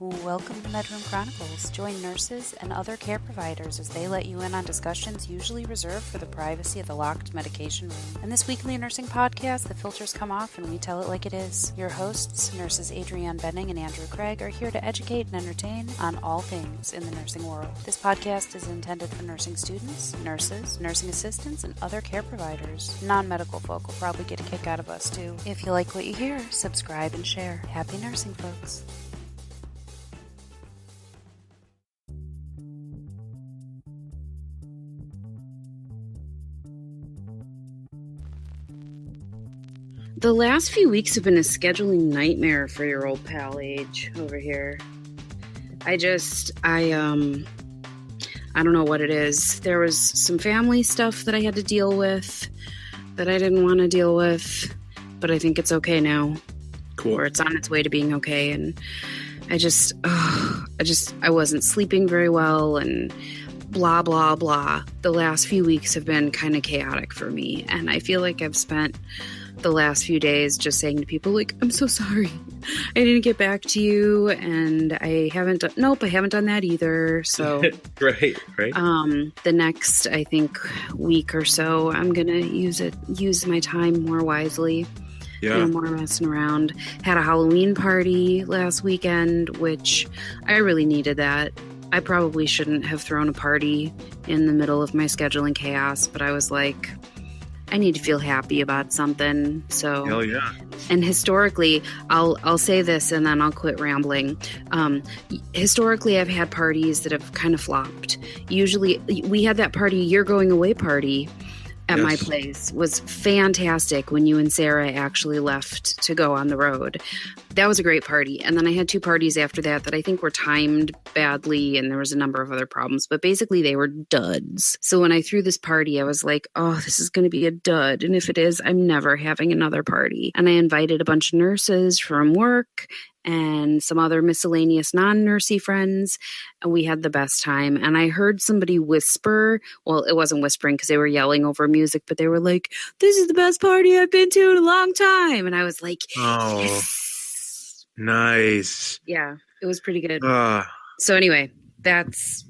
Welcome to Medroom Chronicles. Join nurses and other care providers as they let you in on discussions usually reserved for the privacy of the locked medication room. In this weekly nursing podcast, the filters come off and we tell it like it is. Your hosts, nurses Adrianne and Andrew Craig, are here to educate and entertain on all things in the nursing world. This podcast is intended for nursing students, nurses, nursing assistants, and other care providers. Non-medical folk will probably get a kick out of us too. If you like what you hear, subscribe and share. Happy nursing, folks. The last few weeks have been a scheduling nightmare for your old pal Age over here. I don't know what it is. There was some family stuff that I had to deal with that I didn't want to deal with, but I think it's okay now. Cool. Or it's on its way to being okay. And I wasn't sleeping very well and blah, blah, blah. The last few weeks have been kind of chaotic for me. And I feel like I've spent the last few days just saying to people, like, I'm so sorry. I didn't get back to you, and I haven't done that either. So right. The next, I think, week or so, I'm gonna use my time more wisely. Yeah. No more messing around. Had a Halloween party last weekend, which I really needed that. I probably shouldn't have thrown a party in the middle of my scheduling chaos, but I was like, I need to feel happy about something. So, hell yeah. And historically, I'll say this and then I'll quit rambling. Historically, I've had parties that have kind of flopped. Usually, we had that party, You're Going Away party at my place. Was fantastic when you and Sarah actually left to go on the road. That was a great party. And then I had two parties after that I think were timed badly, and there was a number of other problems. But basically, they were duds. So when I threw this party, I was like, oh, this is going to be a dud. And if it is, I'm never having another party. And I invited a bunch of nurses from work and some other miscellaneous non-nursey friends, and we had the best time. And I heard somebody whisper, well, it wasn't whispering because they were yelling over music, but they were like, this is the best party I've been to in a long time. And I was like, oh, yes. Nice. Yeah, it was pretty good. So anyway, that's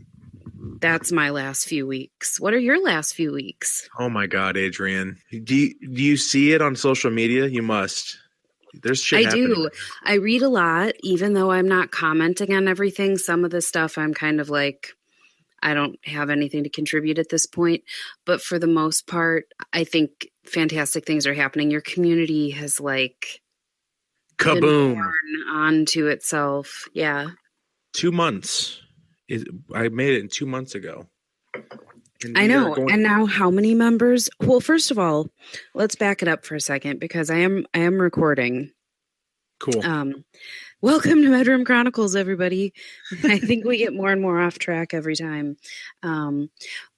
my last few weeks. What are your last few weeks? Oh my God, Adrianne. Do you see it on social media? You must. There's shit happening. Do. I read a lot, even though I'm not commenting on everything. Some of the stuff I'm kind of like, I don't have anything to contribute at this point. But for the most part, I think fantastic things are happening. Your community has like kaboom been born onto itself. Yeah. 2 months. I made it 2 months ago. I know. And now how many members? Well, first of all, let's back it up for a second because I am recording. Cool. Welcome to Medroom Chronicles, everybody. I think we get more and more off track every time.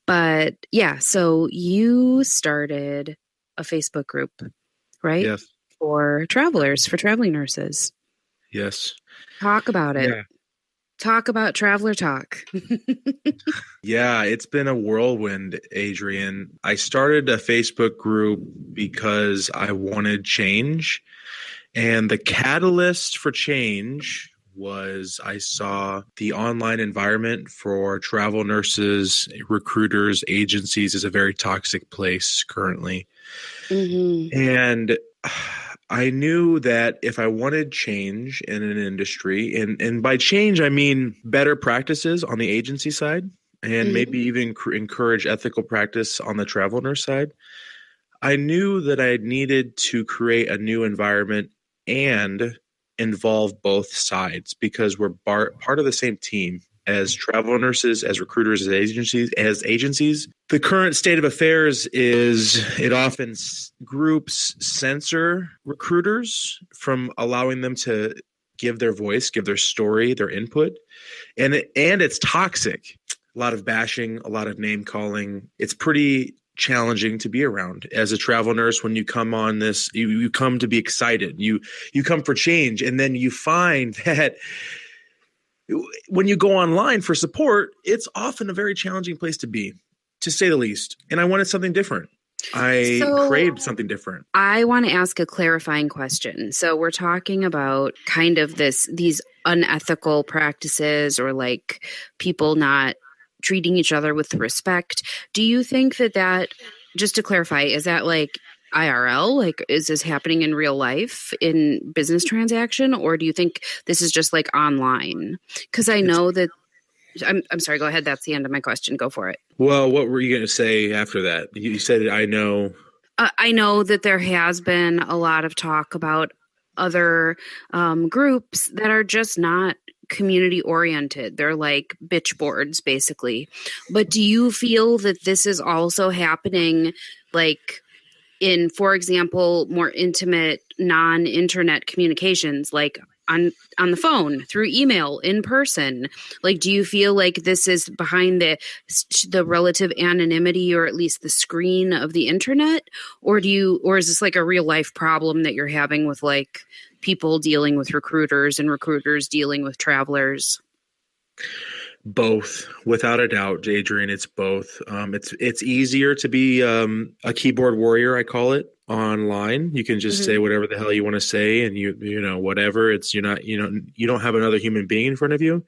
But yeah, so you started a Facebook group, right? Yes. For travelers, for traveling nurses. Yes. Talk about it. Yeah. Talk about traveler talk. Yeah, it's been a whirlwind, Adrianne. I started a Facebook group because I wanted change. And the catalyst for change was I saw the online environment for travel nurses, recruiters, agencies is a very toxic place currently. Mm-hmm. And I knew that if I wanted change in an industry, and by change, I mean better practices on the agency side, and maybe even encourage ethical practice on the travel nurse side, I knew that I needed to create a new environment and involve both sides because we're part of the same team as travel nurses, as recruiters, as agencies. The current state of affairs is it often groups censor recruiters from allowing them to give their voice, give their story, their input. And it's toxic. A lot of bashing, a lot of name calling. It's pretty challenging to be around as a travel nurse. When you come on this, you come to be excited. You come for change. And then you find that when you go online for support, it's often a very challenging place to be, to say the least. And I wanted something different. I craved something different. I want to ask a clarifying question. So we're talking about kind of these unethical practices or like people not treating each other with respect. Do you think that, just to clarify, is that like IRL? Like, is this happening in real life in business transaction? Or do you think this is just like online? Because I know that, I'm sorry, go ahead. That's the end of my question. Go for it. Well, what were you going to say after that? You said, I know. I know that there has been a lot of talk about other groups that are just not community oriented. They're like bitch boards, basically. But do you feel that this is also happening, like in, for example, more intimate, non-internet communications, like on the phone, through email, in person? Like, do you feel like this is behind the relative anonymity, or at least the screen of the internet? Or is this like a real life problem that you're having with like people dealing with recruiters and recruiters dealing with travelers? Both, without a doubt, Adrian. It's both. It's easier to be a keyboard warrior, I call it, online. You can just say whatever the hell you want to say, and you know whatever. You don't have another human being in front of you.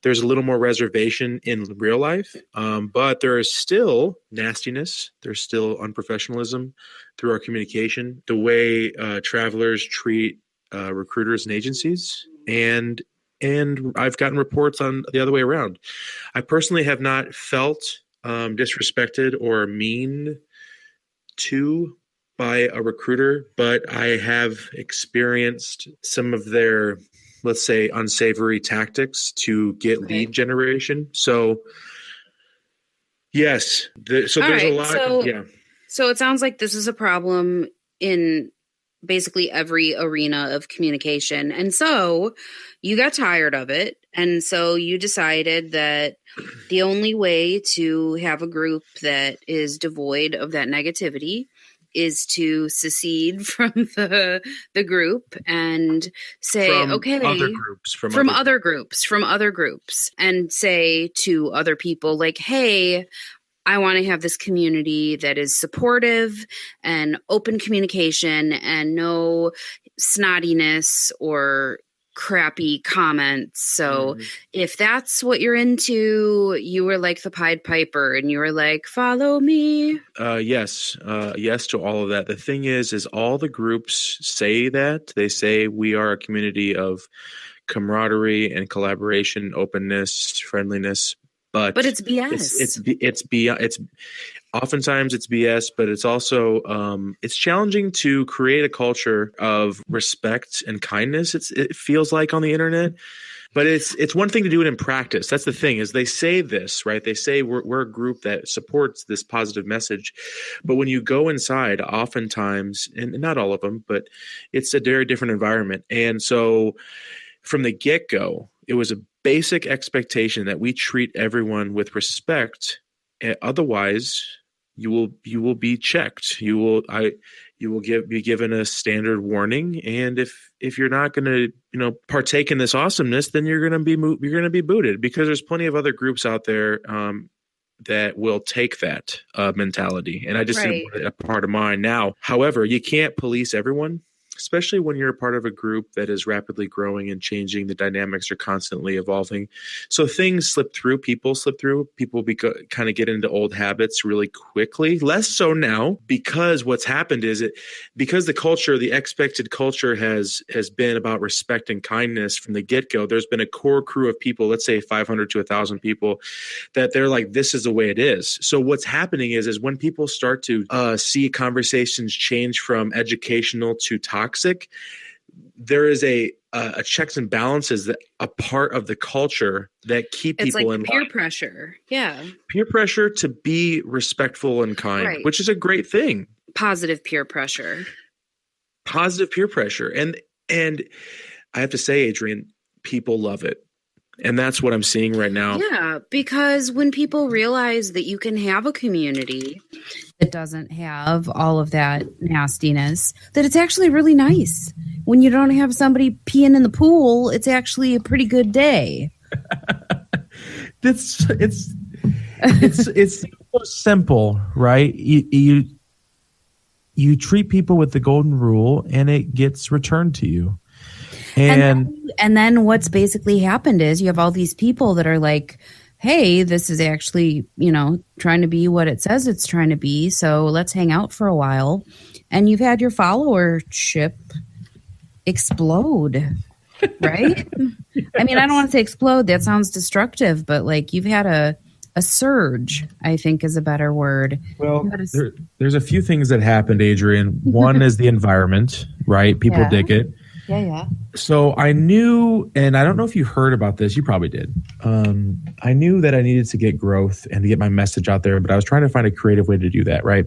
There's a little more reservation in real life, but there is still nastiness. There's still unprofessionalism through our communication, the way travelers treat recruiters and agencies, and I've gotten reports on the other way around. I personally have not felt disrespected or mean to by a recruiter, but I have experienced some of their, let's say, unsavory tactics to get lead generation. So, yes. There's a lot. Yeah. So it sounds like this is a problem in basically every arena of communication. And so you got tired of it. And so you decided that the only way to have a group that is devoid of that negativity is to secede from the group and say, from okay, other groups, and say to other people like, hey, I want to have this community that is supportive and open communication and no snottiness or crappy comments. So if that's what you're into, you were like the Pied Piper and you were like, follow me. Yes to all of that. The thing is all the groups say that. They say we are a community of camaraderie and collaboration, openness, friendliness. But it's BS. It's oftentimes it's BS, but it's also it's challenging to create a culture of respect and kindness. It feels like on the internet, but it's one thing to do it in practice. That's the thing, is they say this, right? They say we're a group that supports this positive message, but when you go inside, oftentimes, and not all of them, but it's a very different environment. And so from the get-go, it was a basic expectation that we treat everyone with respect. Otherwise, you will be checked. You will be given a standard warning. And if you're not going to partake in this awesomeness, then you're going to be booted, because there's plenty of other groups out there that will take that mentality. And I just didn't want it a part of mine. Now, however, you can't police everyone, especially when you're a part of a group that is rapidly growing and changing. The dynamics are constantly evolving. So things slip through, people kind of get into old habits really quickly. Less so now, because what's happened is because the expected culture has been about respect and kindness from the get-go. There's been a core crew of people, let's say 500 to 1,000 people, that they're like, this is the way it is. So what's happening is when people start to see conversations change from educational to toxic, there is a checks and balances that a part of the culture that keep people like in peer line. Pressure. Yeah. Peer pressure to be respectful and kind, which is a great thing. Positive peer pressure. And I have to say, Adrianne, people love it. And that's what I'm seeing right now. Yeah, because when people realize that you can have a community that doesn't have all of that nastiness, that it's actually really nice. When you don't have somebody peeing in the pool, it's actually a pretty good day. It's so simple, right? You treat people with the golden rule and it gets returned to you. And then what's basically happened is you have all these people that are like, hey, this is actually, trying to be what it says it's trying to be. So let's hang out for a while. And you've had your followership explode, right? Yes. I mean, I don't want to say explode. That sounds destructive, but like you've had a surge, I think is a better word. Well, there's a few things that happened, Adrian. One is the environment, right? People dig it. Yeah. So I knew, and I don't know if you heard about this, you probably did. I knew that I needed to get growth and to get my message out there, but I was trying to find a creative way to do that, right?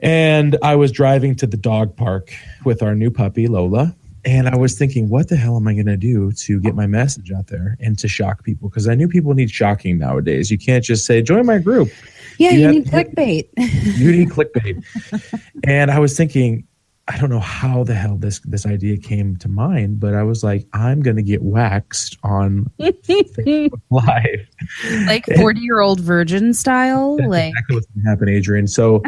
And I was driving to the dog park with our new puppy, Lola. And I was thinking, what the hell am I going to do to get my message out there and to shock people? Because I knew people need shocking nowadays. You can't just say, join my group. Yeah, you need clickbait. You need clickbait. And I was thinking, I don't know how the hell this idea came to mind, but I was like, I'm going to get waxed on Facebook Live. Like 40-year-old virgin style? That's exactly what's going to happen, Adrian. So...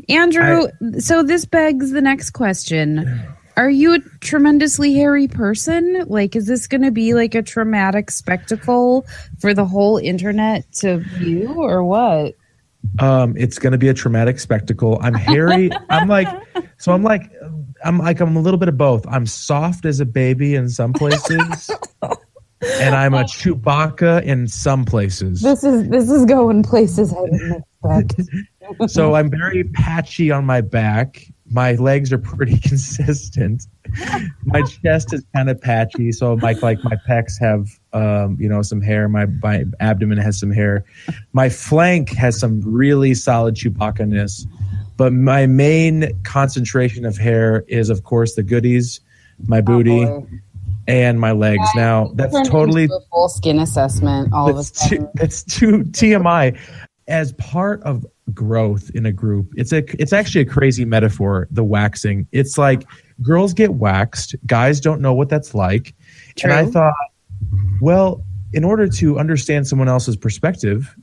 Andrew, so this begs the next question. Are you a tremendously hairy person? Like, is this going to be like a traumatic spectacle for the whole internet to view or what? It's going to be a traumatic spectacle. I'm hairy. I'm a little bit of both. I'm soft as a baby in some places. And I'm a Chewbacca in some places. This is going places I didn't expect. So I'm very patchy on my back. My legs are pretty consistent. My chest is kind of patchy. So my pecs have some hair. My abdomen has some hair. My flank has some really solid Chewbacca-ness. But my main concentration of hair is, of course, the goodies, my booty. And my legs. Now that's totally a full skin assessment. All of a sudden, that's too TMI. As part of growth in a group, it's actually a crazy metaphor. The waxing. It's like girls get waxed, guys don't know what that's like. True. And I thought, well, in order to understand someone else's perspective,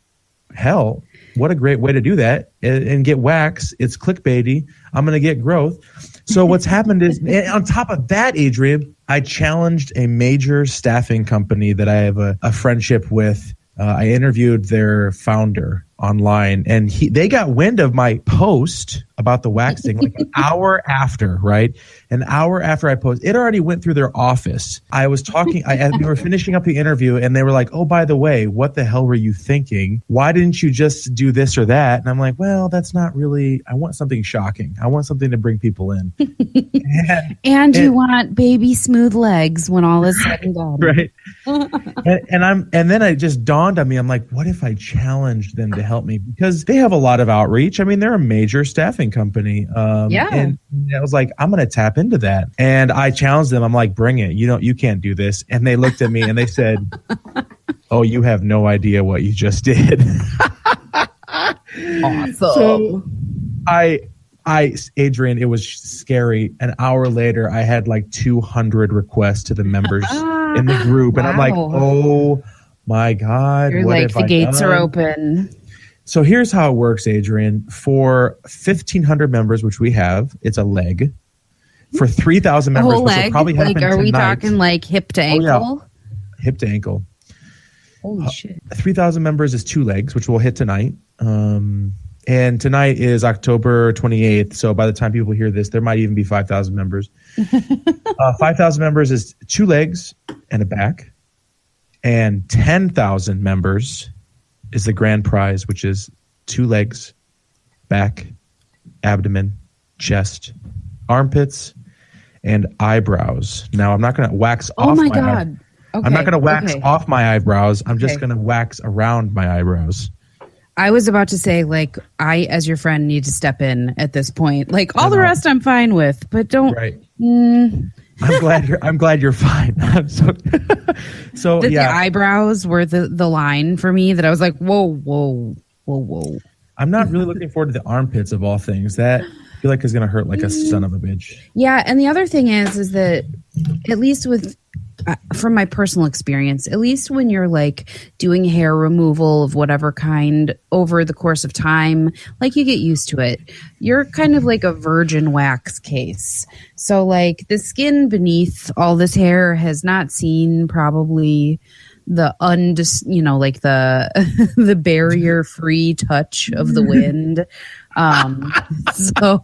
hell, what a great way to do that and get waxed. It's clickbaity. I'm going to get growth. So what's happened is, on top of that, Adrian, I challenged a major staffing company that I have a friendship with. I interviewed their founder online, and they got wind of my post about the waxing like an hour after, right? An hour after I posted. It already went through their office. I was talking, we were finishing up the interview, and they were like, oh, by the way, what the hell were you thinking? Why didn't you just do this or that? And I'm like, well, that's not really, I want something shocking. I want something to bring people in. and you want baby smooth legs when all is said and done. Right. and then it just dawned on me, I'm like, what if I challenged them to help me? Because they have a lot of outreach. I mean, they're a major staffing company. And I was like, I'm going to tap into that. And I challenged them. I'm like, bring it. You can't do this. And they looked at me and they said, oh, you have no idea what you just did. Awesome. So Adrian, it was scary. An hour later, I had like 200 requests to the members in the group. And I'm like, oh my God. You're like, the gates are open. So here's how it works, Adrian. For 1,500 members, which we have, it's a leg. For 3,000 members, which will probably happen tonight. Are we talking like hip to ankle? Oh, yeah. Hip to ankle. Holy shit. 3,000 members is 2 legs, which we'll hit tonight. And tonight is October 28th. So by the time people hear this, there might even be 5,000 members. 5,000 members is 2 legs and a back. And 10,000 members is the grand prize, which is 2 legs, back, abdomen, chest, armpits, and eyebrows. Now, I'm not going to wax off my God. Okay. I'm not going to wax off my eyebrows. I'm just going to wax around my eyebrows. I was about to say, like, I, as your friend, need to step in at this point. Like, all the rest I'm fine with, but don't. Right. I'm glad you're fine. So the eyebrows were the line for me that I was like, whoa. I'm not really looking forward to the armpits of all things. That I feel like is going to hurt like a son of a bitch. Yeah, and the other thing is that at least with from my personal experience, at least when you're like doing hair removal of whatever kind over the course of time, like you get used to it. You're kind of like a virgin wax case. So like the skin beneath all this hair has not seen probably the like the barrier free touch of the wind. So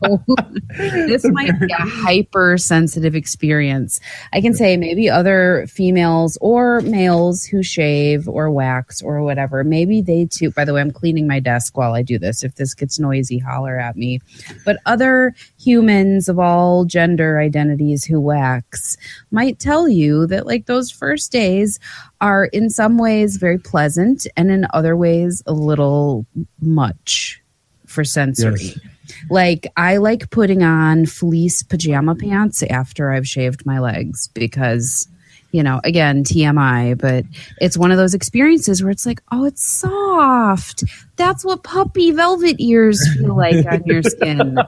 this might be a hypersensitive experience. I can say maybe other females or males who shave or wax or whatever, maybe they too, by the way, I'm cleaning my desk while I do this. If this gets noisy, holler at me. But other humans of all gender identities who wax might tell you that like those first days are in some ways very pleasant and in other ways a little much for sensory. Yes. Like I like putting on fleece pajama pants after I've shaved my legs because, you know, again, TMI, but it's one of those experiences where it's like, oh, it's soft. That's what puppy velvet ears feel like on your skin.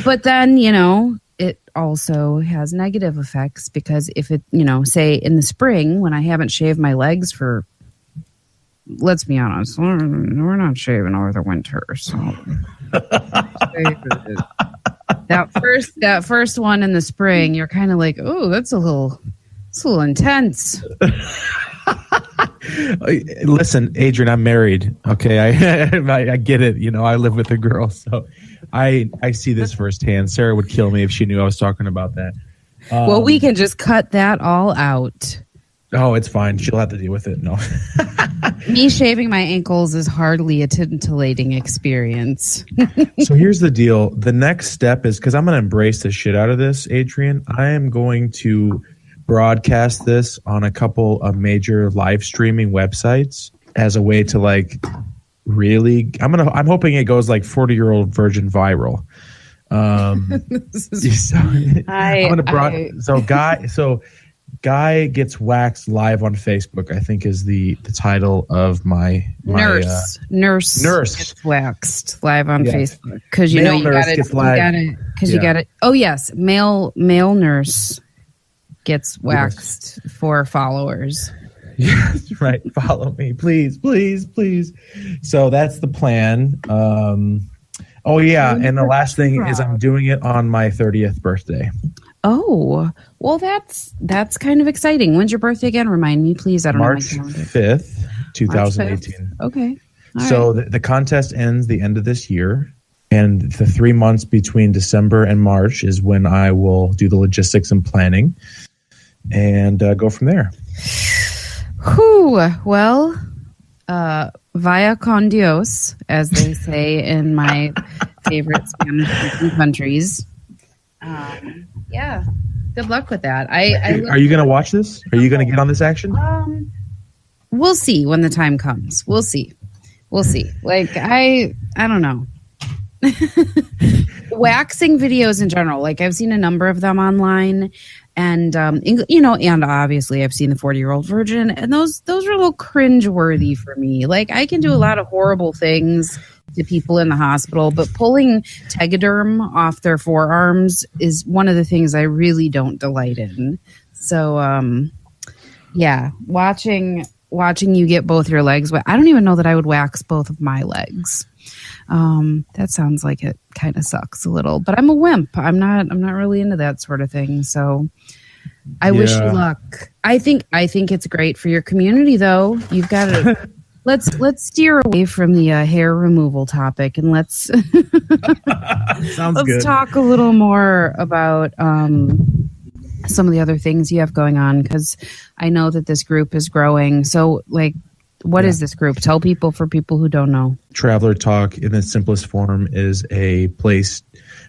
But then, you know, it also has negative effects because if it, you know, say in the spring when I haven't shaved my legs for, let's be honest, we're not shaving over the winter, so that first one in the spring, you're kind of like, oh, it's a little intense. Listen, Adrian, I'm married. Okay, I get it. You know, I live with a girl, so I see this firsthand. Sarah would kill me if she knew I was talking about that. Well, we can just cut that all out. Oh, it's fine. She'll have to deal with it. No. Me shaving my ankles is hardly a titillating experience. So here's the deal. The next step is, because I'm going to embrace the shit out of this, Adrian, I am going to broadcast this on a couple of major live streaming websites as a way to like really, I'm hoping it goes like 40-year-old virgin viral. Guy gets waxed live on Facebook, I think is the title of my nurse gets waxed live on Facebook because you know you got it. Oh yes, male nurse gets waxed for followers. Yes, right. Follow me, please. So that's the plan. Oh yeah, and the last thing is I'm doing it on my 30th birthday. Oh, well, that's kind of exciting. When's your birthday again? Remind me, please. I don't know. March 5th, 2018. Okay. So the contest ends the end of this year, and the 3 months between December and March is when I will do the logistics and planning and go from there. Whew. Well, vaya con Dios, as they say in my favorite Spanish-speaking countries. Yeah. Good luck with that. Are you going to watch this? Are you going to get on this action? We'll see when the time comes. We'll see. Like, I don't know. Waxing videos in general. Like, I've seen a number of them online. And, you know, and obviously I've seen the 40-year-old virgin. And those are a little cringe-worthy for me. Like, I can do a lot of horrible things to people in the hospital, but pulling tegaderm off their forearms is one of the things I really don't delight in. So, yeah, watching you get both your legs. I don't even know that I would wax both of my legs. That sounds like it kind of sucks a little, but I'm a wimp. I'm not really into that sort of thing. So I wish you luck. I think it's great for your community though. You've got to, let's steer away from the hair removal topic and let's talk a little more about, some of the other things you have going on. 'Cause I know that this group is growing. So like, what is this group? Tell people, for people who don't know. Traveler Talk, in its simplest form, is a place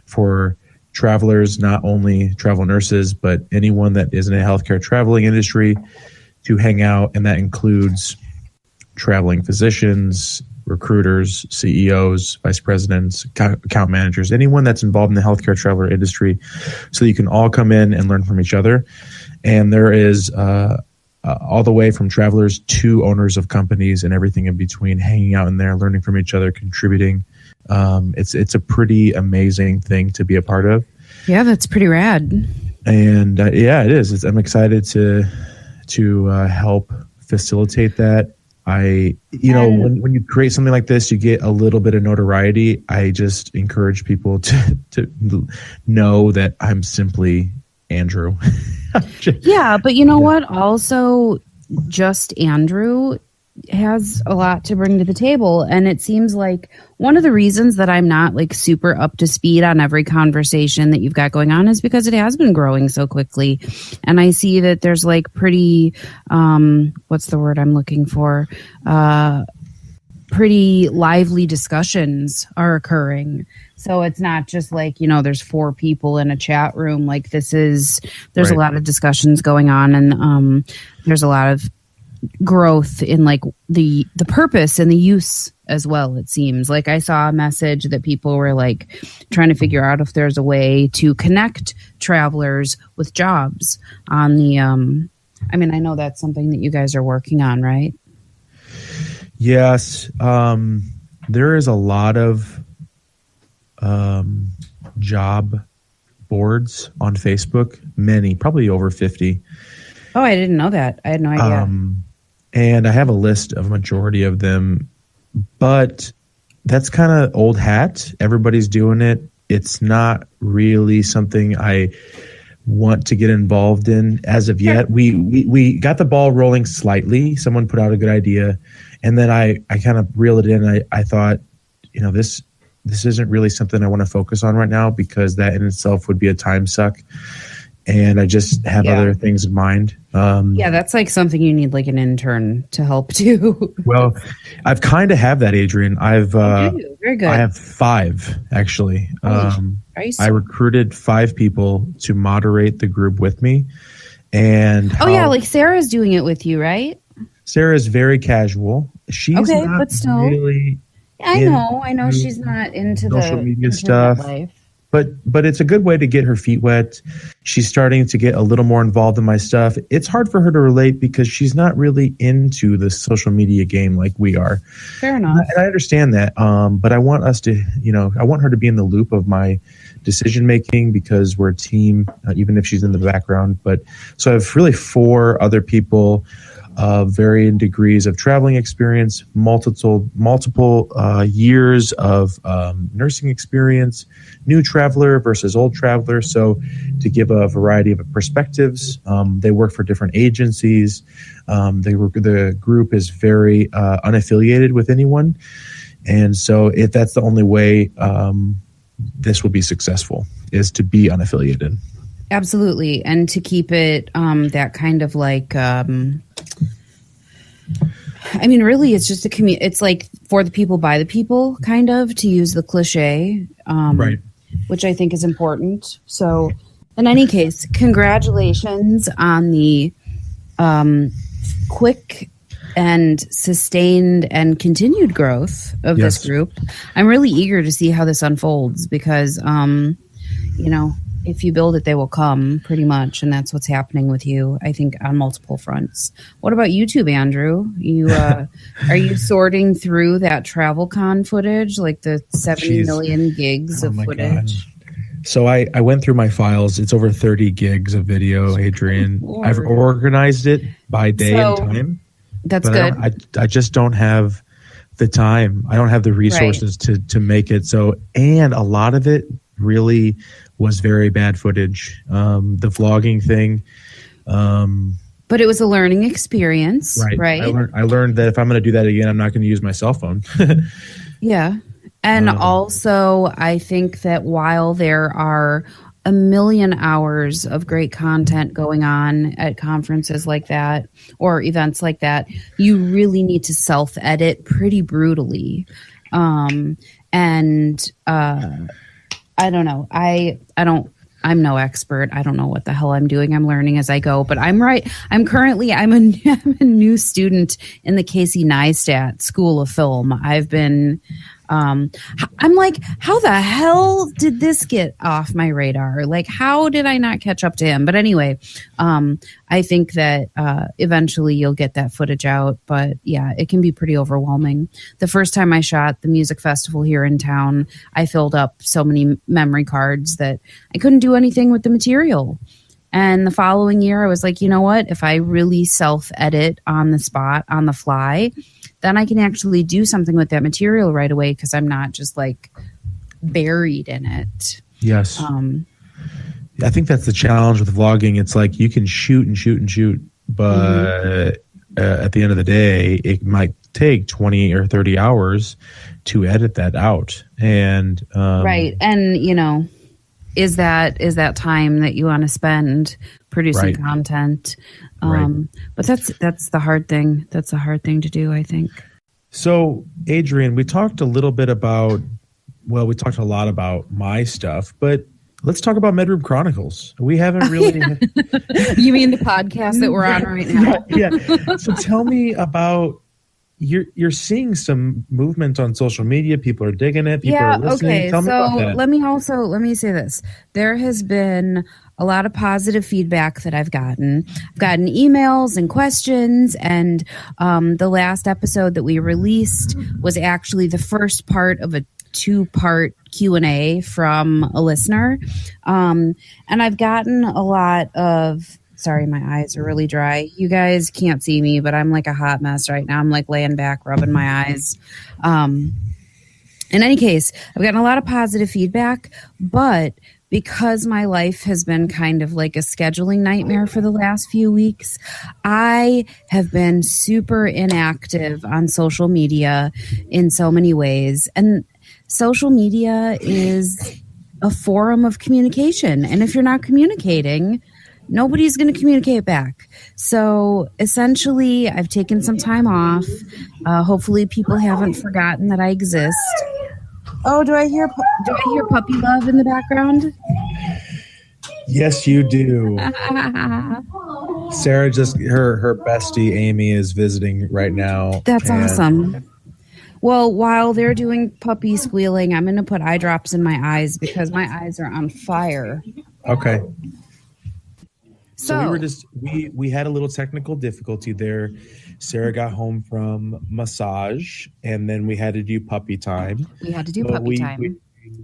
for travelers, not only travel nurses, but anyone that is in a healthcare traveling industry to hang out. And that includes traveling physicians, recruiters, CEOs, vice presidents, account managers, anyone that's involved in the healthcare traveler industry, so you can all come in and learn from each other. And there is all the way from travelers to owners of companies and everything in between, hanging out in there, learning from each other, contributing. It's a pretty amazing thing to be a part of. Yeah, that's pretty rad. And yeah, it is. I'm excited to help facilitate that. When you create something like this, you get a little bit of notoriety. I just encourage people to know that I'm simply Andrew. Yeah, but you know what? Also, just Andrew has a lot to bring to the table. And it seems like one of the reasons that I'm not like super up to speed on every conversation that you've got going on is because it has been growing so quickly. And I see that there's like pretty, what's the word I'm looking for? Pretty lively discussions are occurring. So it's not just like, there's 4 people in a chat room. Like there's right. A lot of discussions going on, and there's a lot of growth in like the purpose and the use as well. It seems like I saw a message that people were like trying to figure out if there's a way to connect travelers with jobs on the I know that's something that you guys are working on, right? Yes. There is a lot of job boards on Facebook, many, probably over 50. Oh, I didn't know that. I had no idea. And I have a list of a majority of them, but that's kind of old hat. Everybody's doing it. It's not really something I want to get involved in as of yet. We got the ball rolling slightly. Someone put out a good idea, and then I kind of reeled it in. I thought, this isn't really something I want to focus on right now, because that in itself would be a time suck. And I just have other things in mind. That's like something you need like an intern to help do. Well, I've kind of have that, Adrianne. Very good. I have 5 actually. I recruited 5 people to moderate the group with me. And like Sarah's doing it with you, right? Sarah's very casual. She's not but still, really. I know she's not into social the media stuff. Life. But it's a good way to get her feet wet. She's starting to get a little more involved in my stuff. It's hard for her to relate because she's not really into the social media game like we are. Fair enough. And I understand that. But I want us to, I want her to be in the loop of my decision making, because we're a team, even if she's in the background. But so I have really 4 other people of varying degrees of traveling experience, multiple years of nursing experience, new traveler versus old traveler. So to give a variety of perspectives, they work for different agencies. The group is very unaffiliated with anyone. And so if that's the only way this will be successful, is to be unaffiliated. Absolutely. And to keep it that kind of like, really, it's just it's like for the people, by the people, kind of, to use the cliche, right? Which I think is important. So in any case, congratulations on the quick and sustained and continued growth of this group. I'm really eager to see how this unfolds, because, if you build it, they will come, pretty much. And that's what's happening with you, I think, on multiple fronts. What about YouTube, Andrew? You are you sorting through that TravelCon footage, like the 70 million gigs of footage? God. So I went through my files. It's over 30 gigs of video, Adrianne. I've organized it by day and time. That's good. I just don't have the time. I don't have the resources to make it. So, and a lot of it really was very bad footage. The vlogging thing. But it was a learning experience, right? I learned that if I'm going to do that again, I'm not going to use my cell phone. Yeah. And also, I think that while there are a million hours of great content going on at conferences like that or events like that, you really need to self-edit pretty brutally. I don't know. I'm no expert. I don't know what the hell I'm doing. I'm learning as I go, but I'm right. I'm a new student in the Casey Neistat School of Film. I've been, I'm like, how the hell did this get off my radar? Like, how did I not catch up to him? But anyway, I think that eventually you'll get that footage out. But yeah, it can be pretty overwhelming. The first time I shot the music festival here in town, I filled up so many memory cards that I couldn't do anything with the material. And the following year I was like, you know what? If I really self-edit on the spot, on the fly, then I can actually do something with that material right away because I'm not just like buried in it. Yes. I think that's the challenge with vlogging. It's like you can shoot and shoot and shoot, but at the end of the day, it might take 20 or 30 hours to edit that out. And right. And, you know, is that time that you want to spend producing content? But that's the hard thing. That's a hard thing to do, I think. So, Adrianne, we talked a lot about my stuff, but let's talk about Medroom Chronicles. We haven't really. You mean the podcast that we're on right now? Yeah. So tell me about you're seeing some movement on social media. People are digging it. People are listening. Okay. Tell me about that. let me say this. There has been a lot of positive feedback that I've gotten. I've gotten emails and questions, and the last episode that we released was actually the first part of a 2-part Q&A from a listener. And I've gotten a lot of, sorry, my eyes are really dry. You guys can't see me, but I'm like a hot mess right now. I'm like laying back, rubbing my eyes. In any case, I've gotten a lot of positive feedback, but because my life has been kind of like a scheduling nightmare for the last few weeks, I have been super inactive on social media in so many ways. And social media is a forum of communication. And if you're not communicating, nobody's going to communicate back. So essentially, I've taken some time off. Hopefully people haven't forgotten that I exist. Oh, do I hear puppy love in the background? Yes, you do. Sarah her bestie Amy is visiting right now. That's awesome. Well, while they're doing puppy squealing, I'm going to put eye drops in my eyes because my eyes are on fire. Okay. So we had a little technical difficulty there. Sarah got home from massage, and then we had to do puppy time. We had to do puppy time. We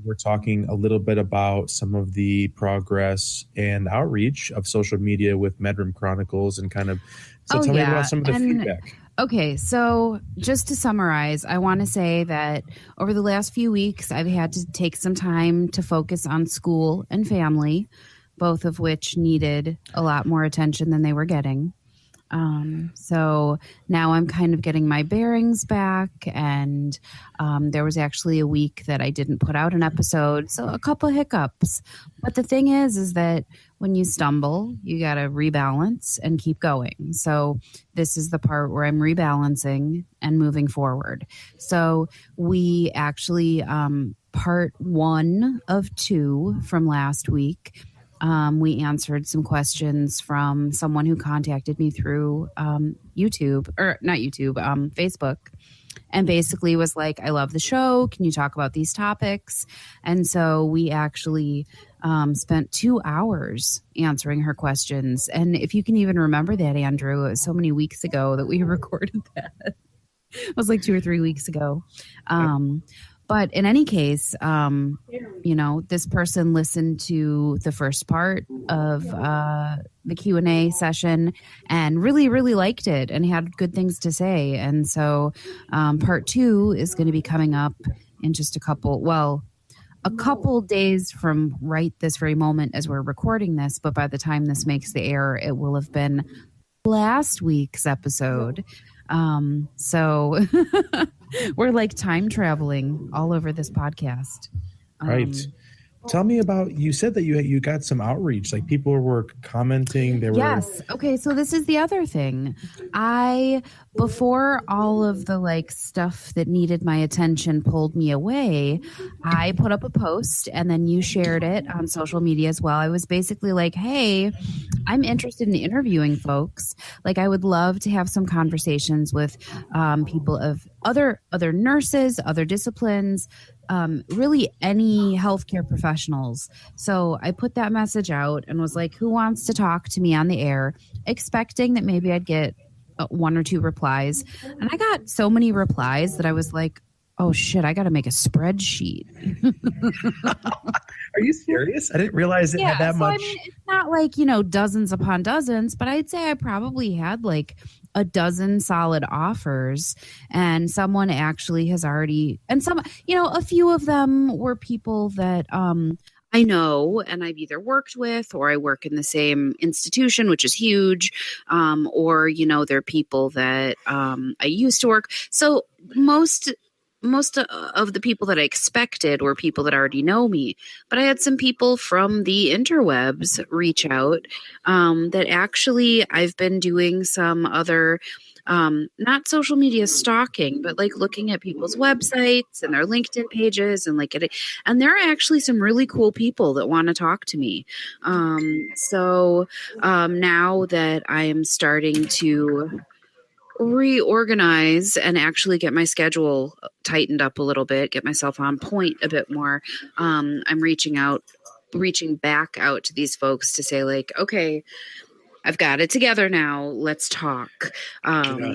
were talking a little bit about some of the progress and outreach of social media with Medroom Chronicles and kind of. So tell me about some of the feedback. Okay, so just to summarize, I want to say that over the last few weeks, I've had to take some time to focus on school and family, both of which needed a lot more attention than they were getting. So now I'm kind of getting my bearings back, and there was actually a week that I didn't put out an episode, so a couple hiccups. But the thing is that when you stumble, you got to rebalance and keep going. So this is the part where I'm rebalancing and moving forward. So we actually, part 1 of 2 from last week, we answered some questions from someone who contacted me through Facebook, and basically was like, I love the show. Can you talk about these topics? And so we actually spent 2 hours answering her questions. And if you can even remember that, Andrew, it was so many weeks ago that we recorded that. It was like 2 or 3 weeks ago. But in any case, this person listened to the first part of the Q&A session and really, really liked it and had good things to say. And so part 2 is going to be coming up in just a couple days from right this very moment as we're recording this. But by the time this makes the air, it will have been last week's episode. So we're like time traveling all over this podcast. Right. Tell me about, you said that you got some outreach, like people were commenting. Yes. Okay. So this is the other thing. Before all of the like stuff that needed my attention pulled me away, I put up a post and then you shared it on social media as well. I was basically like, hey, I'm interested in interviewing folks. Like I would love to have some conversations with people of other nurses, other disciplines, really any healthcare professionals. So I put that message out and was like, who wants to talk to me on the air, expecting that maybe I'd get 1 or 2 replies. And I got so many replies that I was like, oh shit, I got to make a spreadsheet. Are you serious? I didn't realize it had that much. I mean, it's not like, dozens upon dozens, but I'd say I probably had like a dozen solid offers, and someone actually has already, and some, a few of them were people that I know and I've either worked with, or I work in the same institution, which is huge, or they're people that I used to work. So most of the people that I expected were people that already know me, but I had some people from the interwebs reach out that actually I've been doing some other not social media stalking, but like looking at people's websites and their LinkedIn pages and and there are actually some really cool people that want to talk to me. So now that I am starting to reorganize and actually get my schedule tightened up a little bit, get myself on point a bit more, I'm reaching back out to these folks to say like, okay, I've got it together now. Let's talk.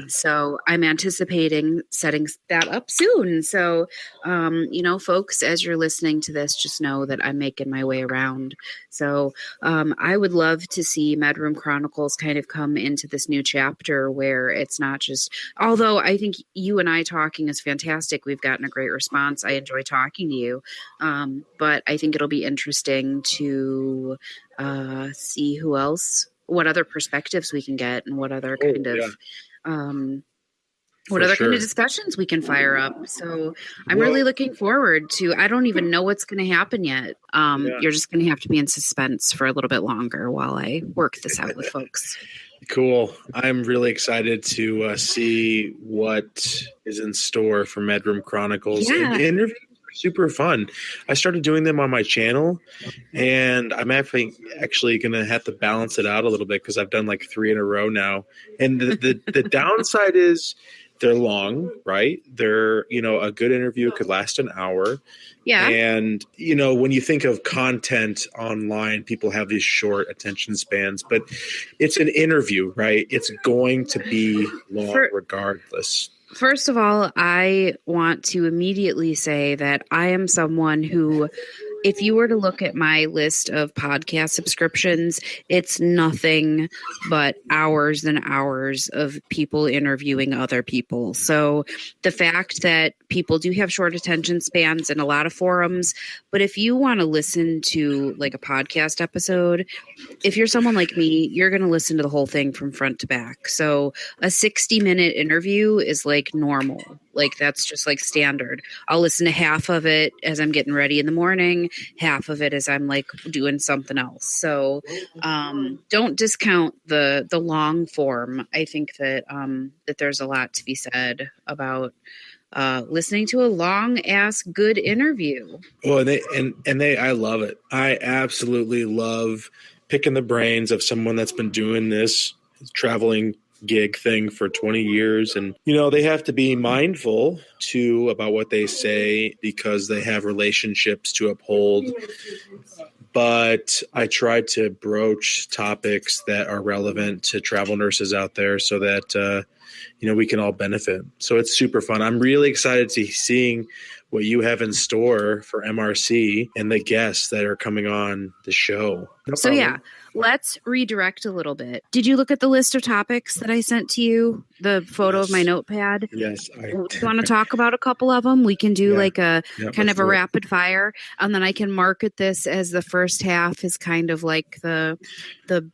So I'm anticipating setting that up soon. So, folks, as you're listening to this, just know that I'm making my way around. So I would love to see Medroom Chronicles kind of come into this new chapter where it's not just, although I think you and I talking is fantastic. We've gotten a great response. I enjoy talking to you. But I think it'll be interesting to see what other perspectives we can get and what other kind of kind of discussions we can fire up. So I'm really looking forward to, I don't even know what's going to happen yet. You're just going to have to be in suspense for a little bit longer while I work this out with folks. Cool. I'm really excited to see what is in store for Medroom Chronicles. Yeah. Interviews are super fun. I started doing them on my channel, and I'm actually going to have to balance it out a little bit because I've done like 3 in a row now. And the downside is they're long, right? They're, a good interview could last an hour. Yeah. And, when you think of content online, people have these short attention spans, but it's an interview, right? It's going to be long regardless. First of all, I want to immediately say that I am someone who, if you were to look at my list of podcast subscriptions, it's nothing but hours and hours of people interviewing other people. So the fact that people do have short attention spans in a lot of forums, but if you want to listen to like a podcast episode, if you're someone like me, you're going to listen to the whole thing from front to back. So a 60-minute interview is like normal. Like that's just like standard. I'll listen to half of it as I'm getting ready in the morning, half of it as I'm like doing something else. So don't discount the long form. I think that that there's a lot to be said about listening to a long ass good interview. Well, I love it. I absolutely love picking the brains of someone that's been doing this traveling gig thing for 20 years. And, they have to be mindful too about what they say because they have relationships to uphold. But I try to broach topics that are relevant to travel nurses out there so that, we can all benefit. So it's super fun. I'm really excited to seeing what you have in store for MRC and the guests that are coming on the show. No problem. Yeah, let's redirect a little bit. Did you look at the list of topics that I sent to you? The photo of my notepad? Yes. Do you want to talk about a couple of them? We can do like a kind of a rapid fire, and then I can market this as the first half is kind of like the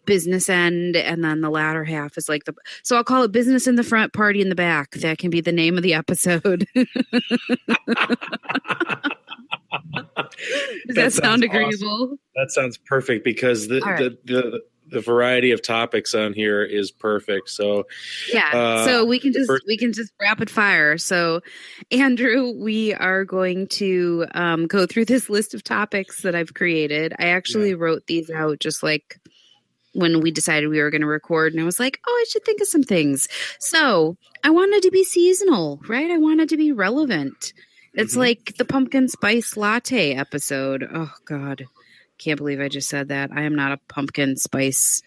business end, and then the latter half is like so I'll call it business in the front, party in the back. That can be the name of the episode. Does that sound agreeable? Awesome. That sounds perfect because the variety of topics on here is perfect. So so we can just rapid fire. So Andrew, we are going to go through this list of topics that I've created. I actually wrote these out just like when we decided we were going to record, and I was like, I should think of some things. So I wanted to be seasonal, right? I wanted to be relevant. It's like the pumpkin spice latte episode. Oh God. Can't believe I just said that. I am not a pumpkin spice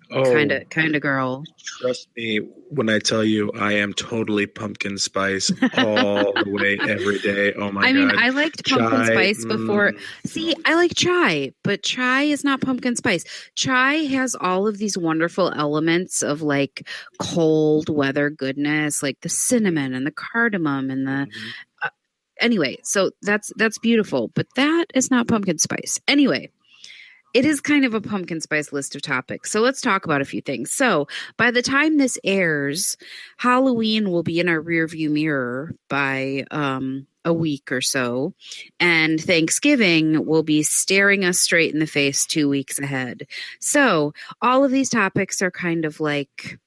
kind Oh, of girl. trust me when I tell you I am totally pumpkin spice all the way every day. Oh my I mean, God. I liked pumpkin Chai. spice before. See, I like chai, but chai is not pumpkin spice. Chai has all of these wonderful elements of like cold weather goodness, like the cinnamon and the cardamom and the anyway, so that's beautiful, but that is not pumpkin spice. Anyway, it is kind of a pumpkin spice list of topics. So let's talk about a few things. So by the time this airs, Halloween will be in our rearview mirror by a week or so. And Thanksgiving will be staring us straight in the face 2 weeks ahead. So all of these topics are kind of like,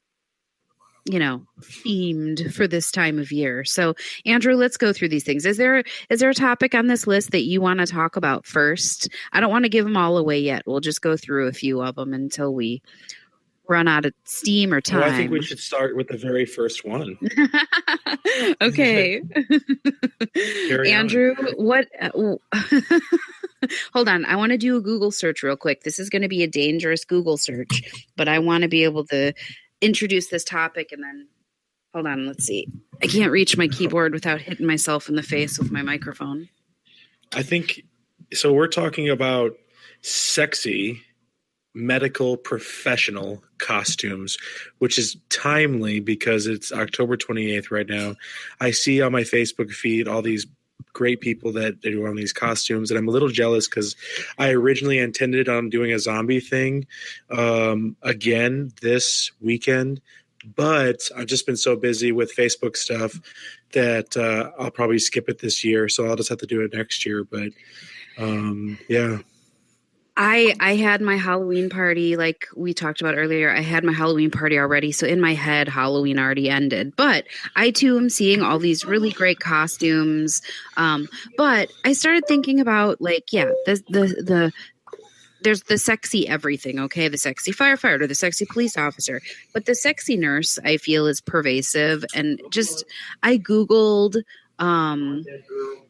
themed for this time of year. So Andrew, let's go through these things. Is there a topic on this list that you want to talk about first? I don't want to give them all away yet. We'll just go through a few of them until we run out of steam or time. Well, I think we should start with the very first one. Okay. Andrew, what hold on. I want to do a Google search real quick. This is going to be a dangerous Google search, but I want to be able to introduce this topic and then hold on, let's see. I can't reach my keyboard without hitting myself in the face with my microphone. I think so. We're talking about sexy medical professional costumes, which is timely because it's October 28th right now. I see on my Facebook feed all these great people that do on these costumes, and I'm a little jealous because I originally intended on doing a zombie thing again this weekend, but I've just been so busy with Facebook stuff that I'll probably skip it this year, so I'll just have to do it next year. But yeah. I had my Halloween party, like we talked about earlier. I had my Halloween party already. So in my head, Halloween already ended. But I too am seeing all these really great costumes. But I started thinking about like, yeah, there's the sexy everything, okay? The sexy firefighter, the sexy police officer. But the sexy nurse, I feel, is pervasive. And just I Googled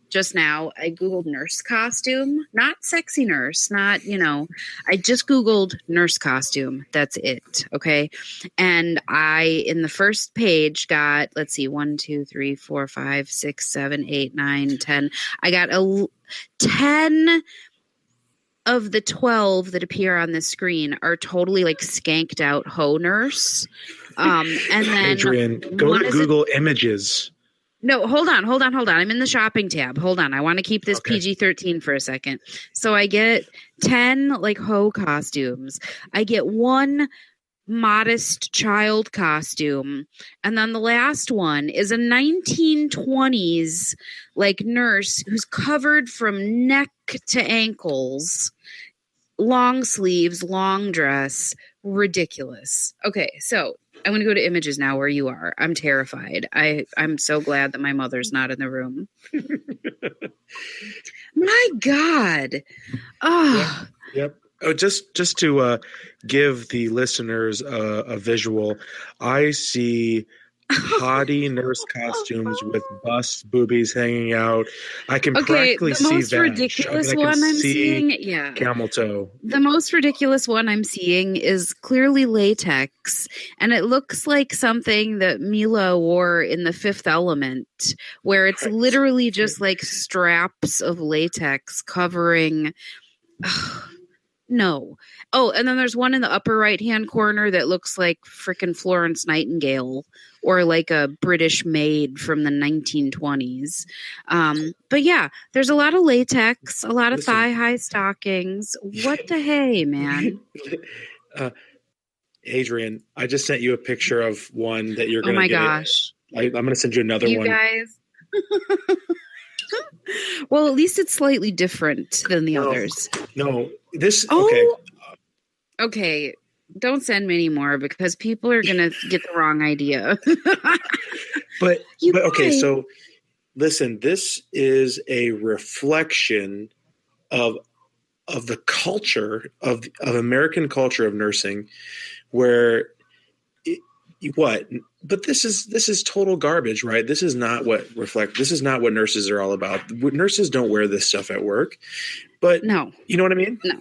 just now, I Googled nurse costume, not sexy nurse, not, I just Googled nurse costume. That's it. Okay. And I, in the first page, got, let's see, 1, 2, 3, 4, 5, 6, 7, 8, 9, 10. I got 10 of the 12 that appear on the screen are totally like skanked out hoe nurse. And then Adrianne, go to Google Images. No, hold on. I'm in the shopping tab. Hold on. I want to keep this PG-13 for a second. So I get 10 like hoe costumes. I get one modest child costume. And then the last one is a 1920s like nurse who's covered from neck to ankles, long sleeves, long dress, ridiculous. Okay, so I'm going to go to Images now where you are. I'm terrified. I'm so glad that my mother's not in the room. My God. Oh. Yep. Oh, just to give the listeners a visual, I see haughty nurse costumes with busts, boobies hanging out. I can practically see the most ridiculous one I'm seeing, camel toe. The most ridiculous one I'm seeing is clearly latex, and it looks like something that Mila wore in The Fifth Element, where it's literally just like straps of latex covering. No. Oh, and then there's one in the upper right-hand corner that looks like frickin' Florence Nightingale or like a British maid from the 1920s. But yeah, there's a lot of latex, a lot of thigh-high stockings. What the hey, man? Adrianne, I just sent you a picture of one that you're going to get. Oh my gosh. I'm going to send you another one. You guys. Well, at least it's slightly different than the others. No, this. Okay. Don't send me anymore because people are gonna get the wrong idea. but okay. So listen, this is a reflection of the culture of American culture of nursing, where. But this is total garbage, right? This is not what nurses are all about. Nurses don't wear this stuff at work. But no. You know what I mean? No.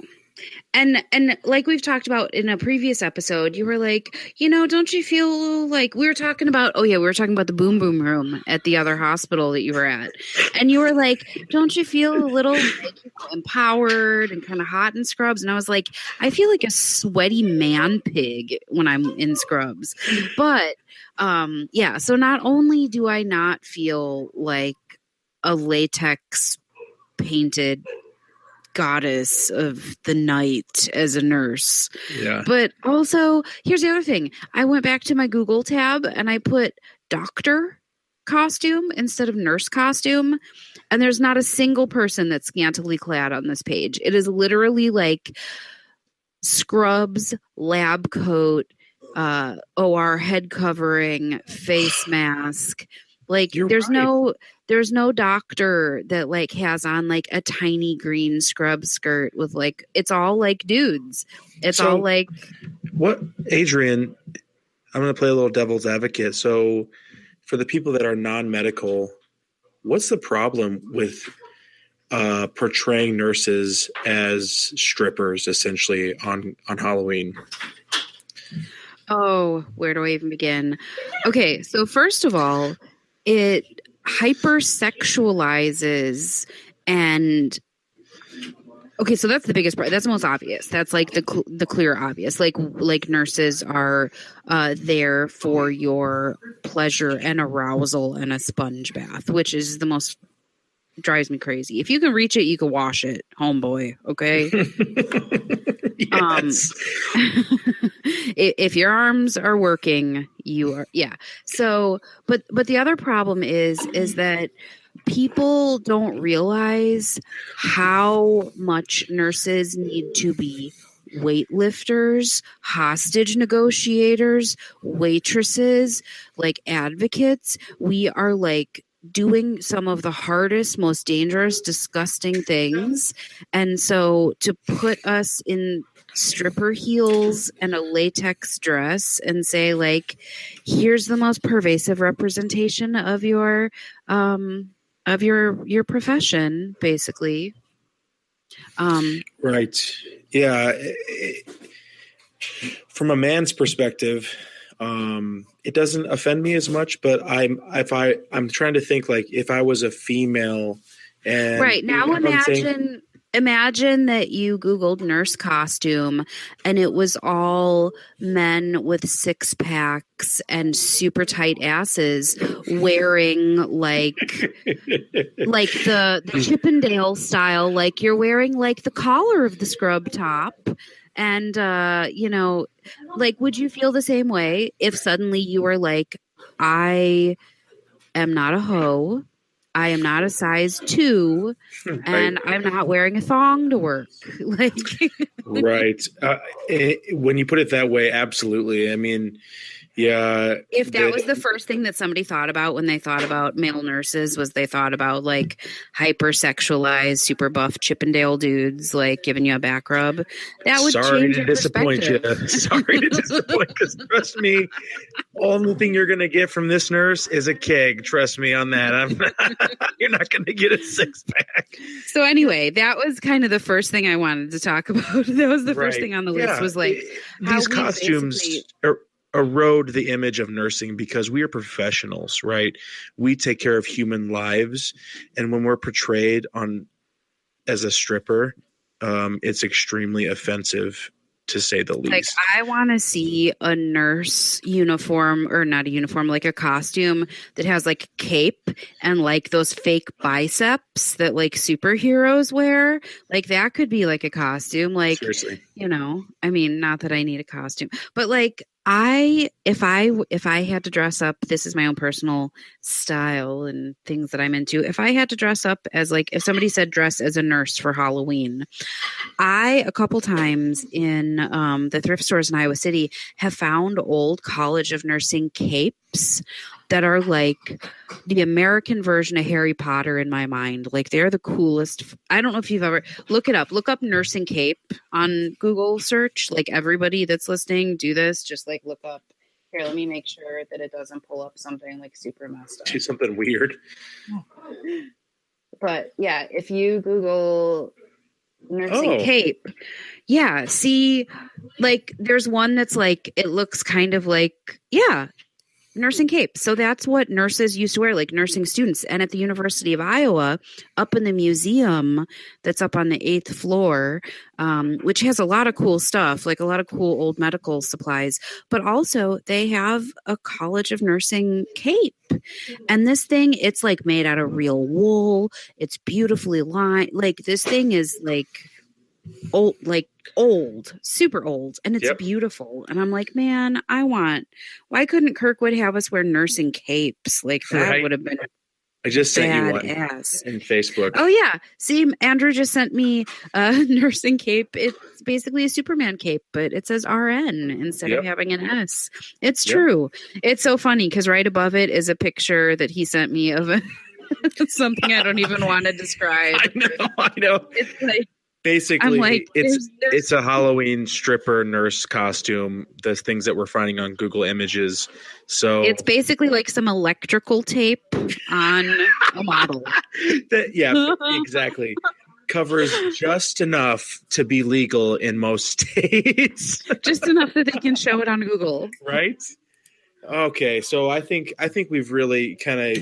And like we've talked about in a previous episode, you were like, don't you feel like we were talking about, we were talking about the boom boom room at the other hospital that you were at. And you were like, don't you feel a little like empowered and kind of hot in scrubs? And I was like, I feel like a sweaty man pig when I'm in scrubs. But so not only do I not feel like a latex painted goddess of the night as a nurse. Yeah. But also, here's the other thing. I went back to my Google tab and I put doctor costume instead of nurse costume. And there's not a single person that's scantily clad on this page. It is literally like scrubs, lab coat, OR head covering, face mask. Like there's no doctor that like has on like a tiny green scrub skirt with like, it's all like dudes. It's all like what, Adrianne, I'm going to play a little devil's advocate. So for the people that are non-medical, what's the problem with portraying nurses as strippers essentially on Halloween? Oh, where do I even begin? Okay, so first of all, it hypersexualizes and okay, so that's the biggest part. That's the most obvious. That's like the clear obvious. Like nurses are there for your pleasure and arousal and a sponge bath, which is the most drives me crazy. If you can reach it, you can wash it, homeboy. Okay. Yes. If your arms are working, you are, yeah. So, but the other problem is that people don't realize how much nurses need to be weightlifters, hostage negotiators, waitresses, like advocates. We are like doing some of the hardest, most dangerous, disgusting things. And so to put us in stripper heels and a latex dress and say like, here's the most pervasive representation of your profession, basically. Right. Yeah. From a man's perspective, it doesn't offend me as much, but I'm trying to think like if I was a female and right now imagine that you Googled nurse costume and it was all men with six packs and super tight asses wearing like the Chippendale style, like you're wearing like the collar of the scrub top. And, like, would you feel the same way if suddenly you were like, I am not a hoe, I am not a size 2, and I'm not wearing a thong to work? Like, right. When you put it that way, absolutely. I mean, yeah. If that was the first thing that somebody thought about when they thought about male nurses, was they thought about like hypersexualized, super buff Chippendale dudes, like giving you a back rub, that would change your perspective. Sorry to disappoint, because trust me, only thing you're going to get from this nurse is a keg. Trust me on that. You're not going to get a six pack. So anyway, that was kind of the first thing I wanted to talk about. That was the first thing on the list, was like these costumes erode the image of nursing because we are professionals, right? We take care of human lives. And when we're portrayed as a stripper, it's extremely offensive, to say the least. Like, I want to see a nurse uniform, or not a uniform, like a costume that has like cape and like those fake biceps that like superheroes wear. Like that could be like a costume. Like, seriously. I mean, not that I need a costume, but like if I had to dress up, this is my own personal style and things that I'm into. If I had to dress up as like, if somebody said dress as a nurse for Halloween, a couple times in the thrift stores in Iowa City have found old College of Nursing capes that are like the American version of Harry Potter in my mind. Like they're the coolest. I don't know if you've ever look up nursing cape on Google search. Like everybody that's listening, do this. Just like look up. Here, let me make sure that it doesn't pull up something like super messed up. Do something weird. But yeah, if you Google nursing Oh, cape. Yeah. See, like there's one that's like, it looks kind of like, yeah, nursing cape. So that's what nurses used to wear, like nursing students. And at the University of Iowa, up in the museum that's up on the 8th floor, which has a lot of cool stuff, like a lot of cool old medical supplies, but also they have a College of Nursing cape. And this thing, it's like made out of real wool. It's beautifully lined. Like this thing is like old, super old, and it's beautiful. And I'm like, man, why couldn't Kirkwood have us wear nursing capes? Like that would have been I just sent you one badass. in Facebook. Oh yeah. See, Andrew just sent me a nursing cape. It's basically a Superman cape, but it says RN instead of having an S. It's true. It's so funny because right above it is a picture that he sent me of something I don't even want to describe. I know. It's like, basically, like, it's a Halloween stripper nurse costume. The things that we're finding on Google Images. So it's basically like some electrical tape on a model. Exactly. Covers just enough to be legal in most states. Just enough that they can show it on Google. Right? Okay, so I think we've really kind of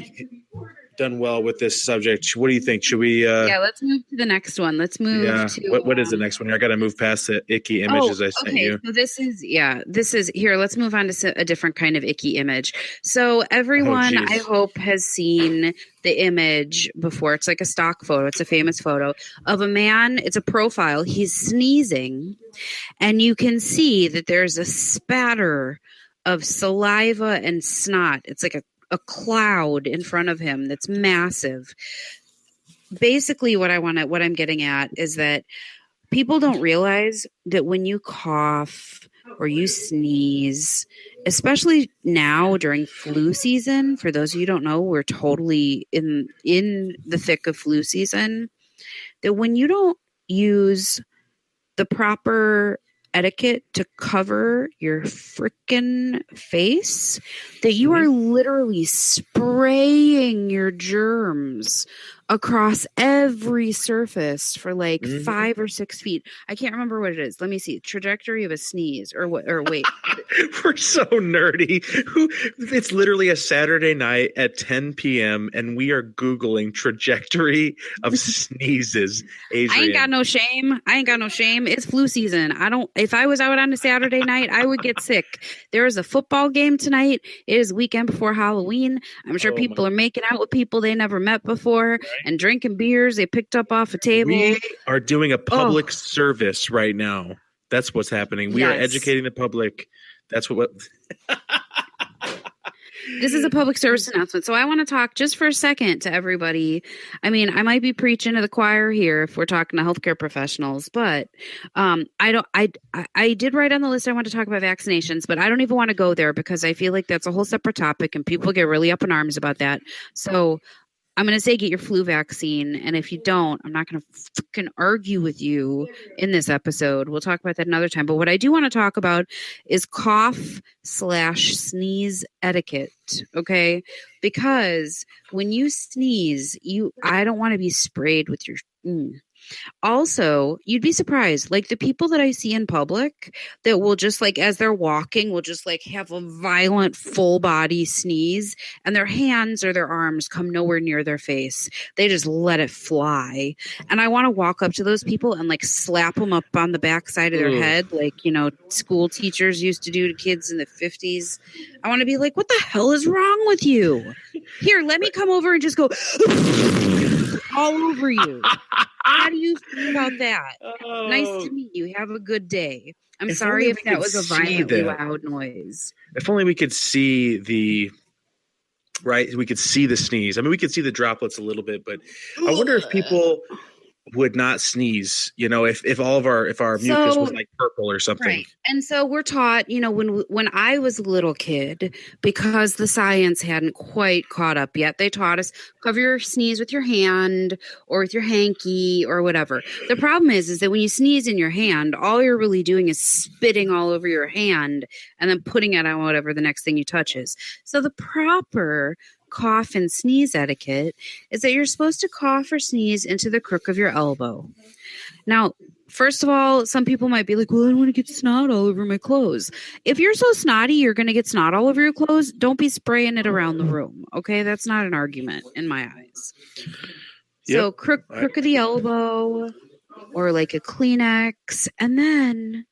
done well with this subject. What do you think? Should we let's move to the next one. Let's move to what is the next one? I got to move past the icky images I sent you. So this is here. Let's move on to a different kind of icky image. So everyone, I hope, has seen the image before. It's like a stock photo. It's a famous photo of a man. It's a profile. He's sneezing, and you can see that there's a spatter of saliva and snot. It's like a cloud in front of him that's massive. Basically, what I'm getting at is that people don't realize that when you cough or you sneeze, especially now during flu season, for those of you who don't know, we're totally in the thick of flu season, that when you don't use the proper etiquette to cover your freaking face, that you are literally spraying your germs across every surface for like 5 or 6 feet. I can't remember what it is. Let me see. Trajectory of a sneeze or what? Or wait. We're so nerdy. It's literally a Saturday night at 10 p.m. and we are Googling trajectory of sneezes. Adrianne. I ain't got no shame. It's flu season. If I was out on a Saturday night, I would get sick. There is a football game tonight. It is weekend before Halloween. I'm sure people are making out with people they never met before and drinking beers they picked up off a table. We are doing a public service right now. That's what's happening. We are educating the public. That's what This is a public service announcement. So I want to talk just for a second to everybody. I mean, I might be preaching to the choir here if we're talking to healthcare professionals, but I did write on the list I want to talk about vaccinations, but I don't even want to go there because I feel like that's a whole separate topic and people get really up in arms about that. So I'm going to say get your flu vaccine. And if you don't, I'm not going to fucking argue with you in this episode. We'll talk about that another time. But what I do want to talk about is cough/sneeze etiquette. Okay. Because when you sneeze, I don't want to be sprayed with your, Also, you'd be surprised, like the people that I see in public that will just like, as they're walking, will just like have a violent full body sneeze and their hands or their arms come nowhere near their face. They just let it fly. And I want to walk up to those people and like slap them up on the backside of their head. Like, school teachers used to do to kids in the 50s. I want to be like, what the hell is wrong with you? Here, let me come over and just go all over you. How do you feel about that? Nice to meet you. Have a good day. I'm sorry if that was a violently loud noise. If only we could see we could see the sneeze. I mean, we could see the droplets a little bit, but I wonder if people would not sneeze, if all of our mucus was like purple or something. Right. And so we're taught, when I was a little kid, because the science hadn't quite caught up yet, they taught us cover your sneeze with your hand or with your hanky or whatever. The problem is that when you sneeze in your hand, all you're really doing is spitting all over your hand and then putting it on whatever the next thing you touch is. So the proper cough and sneeze etiquette is that you're supposed to cough or sneeze into the crook of your elbow. Now, first of all, some people might be like, well, I don't want to get snot all over my clothes. If you're so snotty, you're going to get snot all over your clothes. Don't be spraying it around the room. Okay. That's not an argument in my eyes. So Yep. crook of the elbow or like a Kleenex. And then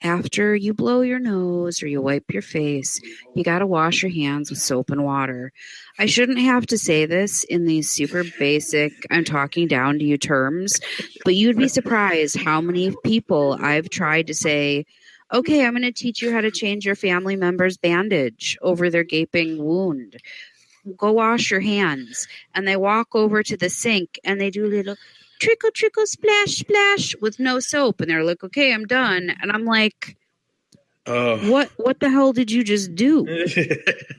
after you blow your nose or you wipe your face, you got to wash your hands with soap and water. I shouldn't have to say this in these super basic, I'm talking down to you terms, but you'd be surprised how many people I've tried to say, okay, I'm going to teach you how to change your family member's bandage over their gaping wound. Go wash your hands. And they walk over to the sink and they do a little trickle, trickle, splash, splash with no soap. And they're like, okay, I'm done. And I'm like, what the hell did you just do?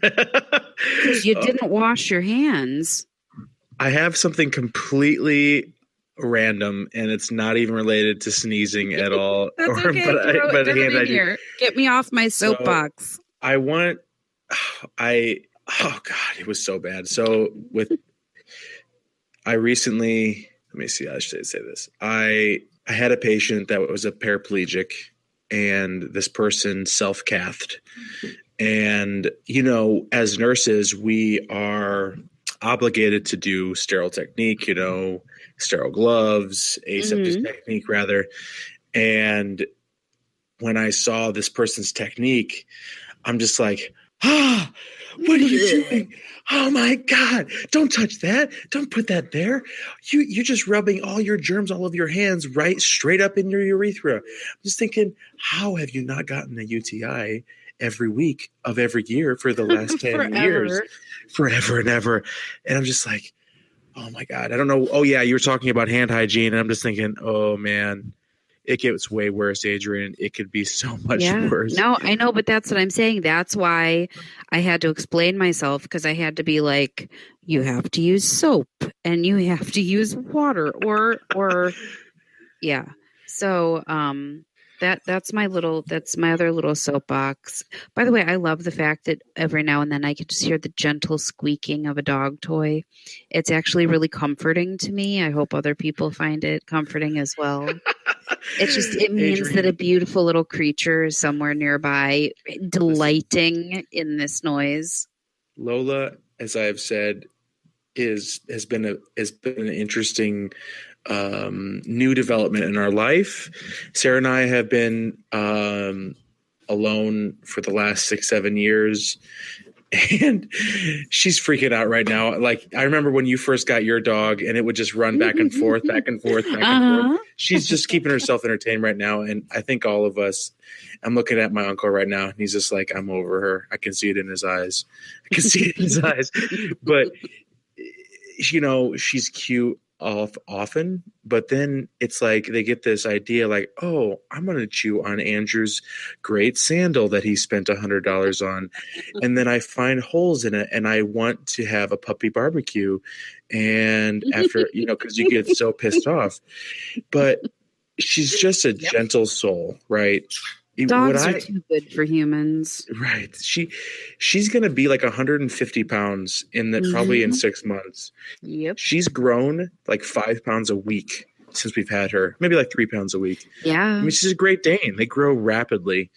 Because you didn't wash your hands. I have something completely random, and it's not even related to sneezing at all. That's okay. But here. Get me off my soapbox. Oh God, it was so bad. So I recently, let me see, I should say this. I had a patient that was a paraplegic, and this person self-cathed. And, you know, as nurses, we are obligated to do sterile technique, you know, sterile gloves, aseptic technique rather. And when I saw this person's technique, I'm just like, what are you doing? Oh my God, don't touch that. Don't put that there. You're just rubbing all your germs all over your hands right straight up in your urethra. I'm just thinking, how have you not gotten a UTI every week of every year for the last 10 years? Forever and ever. And I'm just like, oh my God, I don't know. Oh yeah, you were talking about hand hygiene. And I'm just thinking, oh man, it gets way worse, Adrian. It could be so much worse. No, I know, but that's what I'm saying. That's why I had to explain myself, because I had to be like, you have to use soap and you have to use water or yeah. So that's my other little soapbox. By the way, I love the fact that every now and then I can just hear the gentle squeaking of a dog toy. It's actually really comforting to me. I hope other people find it comforting as well. It means Adrian, that a beautiful little creature is somewhere nearby, delighting in this noise. Lola, as I have said, has been an interesting new development in our life. Sarah and I have been alone for the last 6-7 years. And she's freaking out right now. Like, I remember when you first got your dog and it would just run back and forth, back and forth, back and forth. She's just keeping herself entertained right now. And I think all of us, I'm looking at my uncle right now and he's just like, I'm over her. I can see it in his eyes. But, you know, she's cute often, but then it's like they get this idea like, oh, I'm going to chew on Andrew's great sandal that he spent $100 on. And then I find holes in it and I want to have a puppy barbecue. And after, you know, because you get so pissed off, but she's just a gentle soul, right? Dogs are too good for humans. Right. She's going to be like 150 pounds probably in 6 months. Yep. She's grown like 5 pounds a week since we've had her, maybe like 3 pounds a week. Yeah. I mean, she's a Great Dane. They grow rapidly.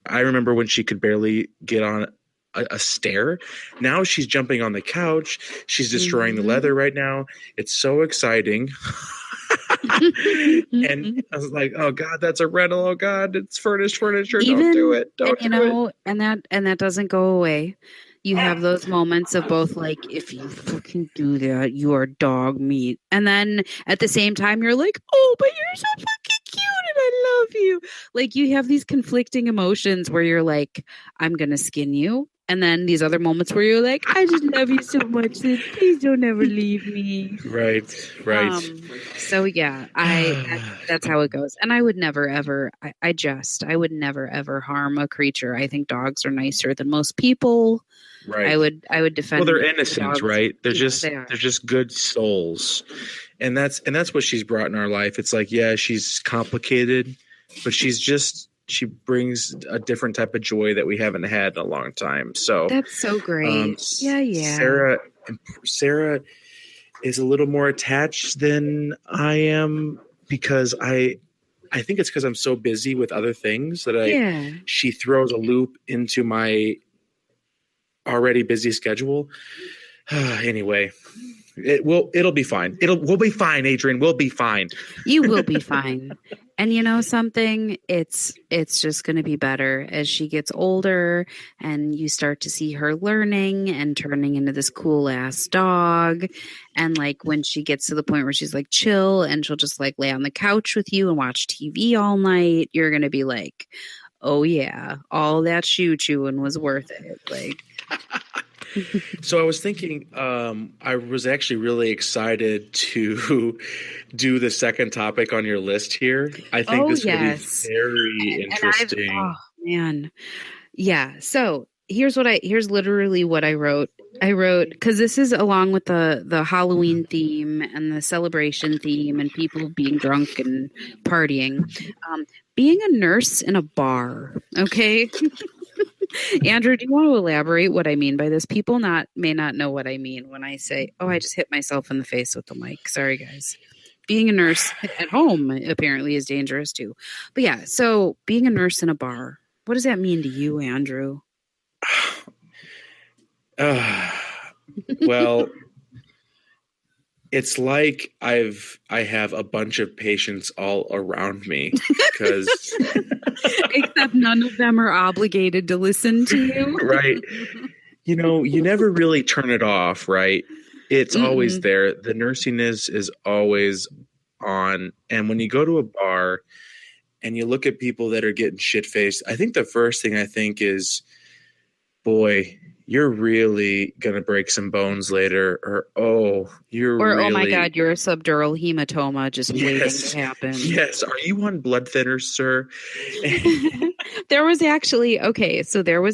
I remember when she could barely get on a stair. Now she's jumping on the couch. She's destroying the leather right now. It's so exciting. And I was like, oh God, that's a rental. Oh God, it's furnished furniture. Don't do it. Don't do it. And that doesn't go away. You have those moments of both like, if you fucking do that, you are dog meat. And then at the same time, you're like, oh, but you're so fucking cute and I love you. Like you have these conflicting emotions where you're like, I'm going to skin you. And then these other moments where you're like, I just love you so much. Please don't ever leave me. Right. So yeah, that's how it goes. And I would never ever, I would never ever harm a creature. I think dogs are nicer than most people. Right. I would defend. Well, they're innocent, right? They're just good souls. And that's what she's brought in our life. It's like, yeah, she's complicated, but she's just she brings a different type of joy that we haven't had in a long time. So That's so great. Yeah. Sarah is a little more attached than I am because I think it's because I'm so busy with other things that she throws a loop into my already busy schedule. Anyway, it'll be fine. We'll be fine, Adrianne. We'll be fine. You will be fine. And you know something? It's just going to be better as she gets older and you start to see her learning and turning into this cool ass dog. And like when she gets to the point where she's like chill and she'll just like lay on the couch with you and watch TV all night, you're going to be like, oh yeah, all that shoe chewing was worth it. Like. So I was thinking, I was actually really excited to do the second topic on your list here. I think this will be very interesting. Oh man. Yeah. So here's literally what I wrote. I wrote, because this is along with the Halloween theme and the celebration theme and people being drunk and partying. Being a nurse in a bar. Okay. Andrew, do you want to elaborate what I mean by this? People may not know what I mean when I say, oh, I just hit myself in the face with the mic. Sorry, guys. Being a nurse at home apparently is dangerous too. But yeah, so being a nurse in a bar, what does that mean to you, Andrew? Well, it's like I have a bunch of patients all around me because except none of them are obligated to listen to you. Right. You know, you never really turn it off, right? It's always there. The nursiness is always on. And when you go to a bar and you look at people that are getting shit-faced, I think the first thing I think is, boy, you're really going to break some bones later, or oh my God, you're a subdural hematoma just waiting to happen. Yes. Are you on blood thinners, sir? There was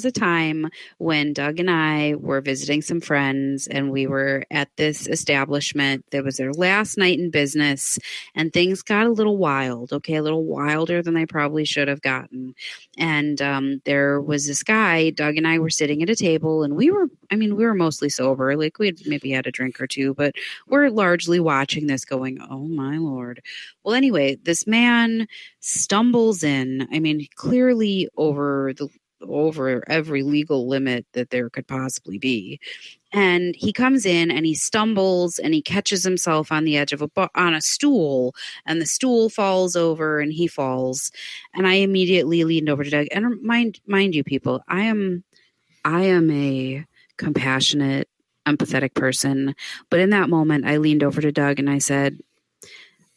a time when Doug and I were visiting some friends and we were at this establishment. That was their last night in business and things got a little wild, okay? A little wilder than they probably should have gotten. And there was this guy, Doug and I were sitting at a table and we were mostly sober. Like we had maybe had a drink or two, but we're largely watching this going, oh my Lord. Well, anyway, this man stumbles in, clearly over every legal limit that there could possibly be. And he comes in and he stumbles and he catches himself on the edge of on a stool and the stool falls over and he falls. And I immediately leaned over to Doug. And mind you, people, I am a compassionate, empathetic person. But in that moment, I leaned over to Doug and I said,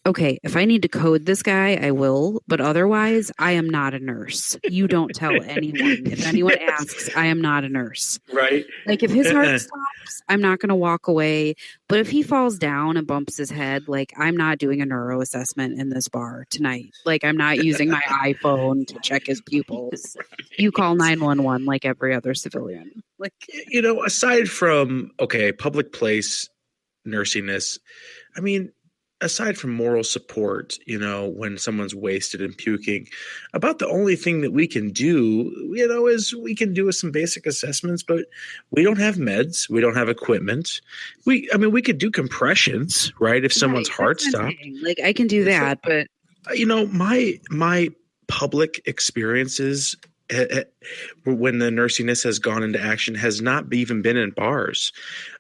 okay, if I need to code this guy, I will. But otherwise, I am not a nurse. You don't tell anyone. If anyone asks, I am not a nurse. Right. Like if his heart stops, I'm not going to walk away. But if he falls down and bumps his head, like I'm not doing a neuro assessment in this bar tonight. Like I'm not using my iPhone to check his pupils. Right. You call 911 like every other civilian. Like, aside from, public place nursiness, aside from moral support, when someone's wasted and puking, about the only thing that we can do, is we can do some basic assessments, but we don't have meds. We don't have equipment. We could do compressions, right? If someone's heart stopped. Like I can do that, but my public experiences when the nursiness has gone into action has not even been in bars.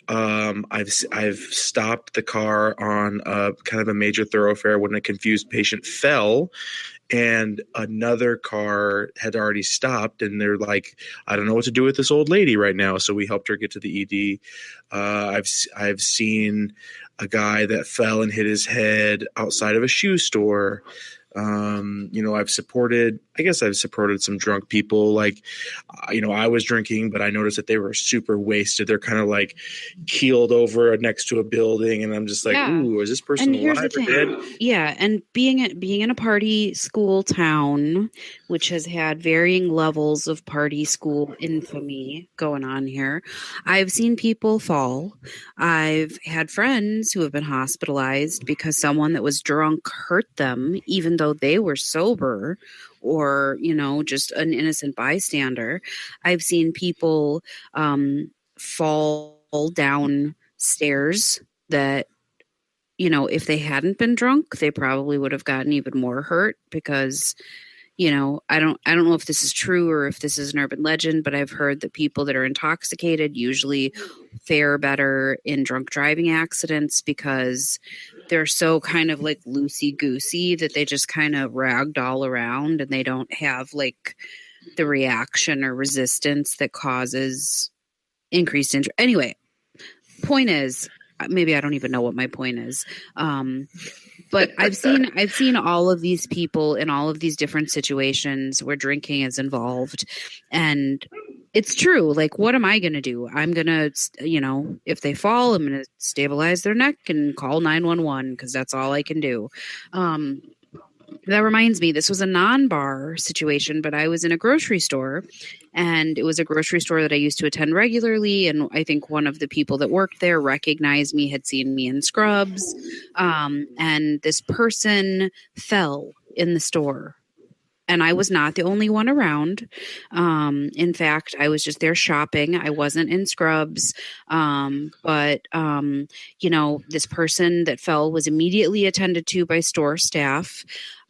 I've stopped the car on a kind of a major thoroughfare when a confused patient fell and another car had already stopped and they're like, I don't know what to do with this old lady right now. So we helped her get to the ED. I've seen a guy that fell and hit his head outside of a shoe store. I've supported some drunk people. Like, I was drinking, but I noticed that they were super wasted. They're kind of like keeled over next to a building. And I'm just like, ooh, is this person alive or dead? Yeah. And being in a party school town, which has had varying levels of party school infamy going on here, I've seen people fall. I've had friends who have been hospitalized because someone that was drunk hurt them, even though though they were sober or, just an innocent bystander. I've seen people fall down stairs that, if they hadn't been drunk, they probably would have gotten even more hurt because, I don't know if this is true or if this is an urban legend, but I've heard that people that are intoxicated usually fare better in drunk driving accidents because they're so kind of like loosey-goosey that they just kind of ragdoll around and they don't have like the reaction or resistance that causes increased injury. Anyway, point is, maybe I don't even know what my point is. But I've seen all of these people in all of these different situations where drinking is involved. And it's true. Like, what am I going to do? I'm going to, if they fall, I'm going to stabilize their neck and call 911 because that's all I can do. That reminds me, this was a non-bar situation, but I was in a grocery store, and it was a grocery store that I used to attend regularly. And I think one of the people that worked there recognized me, had seen me in scrubs. And this person fell in the store. And I was not the only one around. In fact, I was just there shopping. I wasn't in scrubs. But this person that fell was immediately attended to by store staff.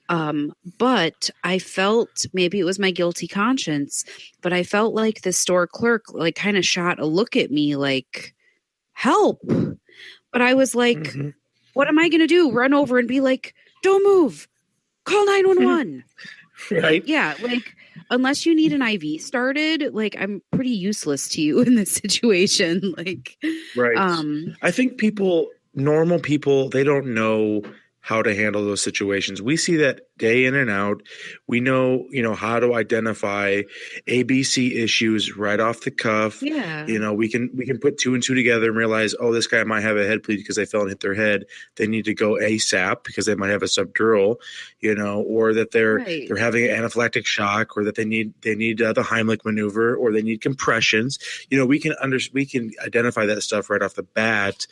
But I felt, maybe it was my guilty conscience, but I felt like the store clerk like kind of shot a look at me like, help. But I was like, what am I going to do? Run over and be like, don't move. Call 911. Right. Yeah. Like, unless you need an IV started, like I'm pretty useless to you in this situation. Like, right. I think normal people, they don't know how to handle those situations. We see that day in and out. We know, how to identify ABC issues right off the cuff. Yeah. We can put two and two together and realize, oh, this guy might have a head bleed because they fell and hit their head. They need to go ASAP because they might have a subdural, or that they're having an anaphylactic shock, or that they need the Heimlich maneuver, or they need compressions. We can identify that stuff right off the bat.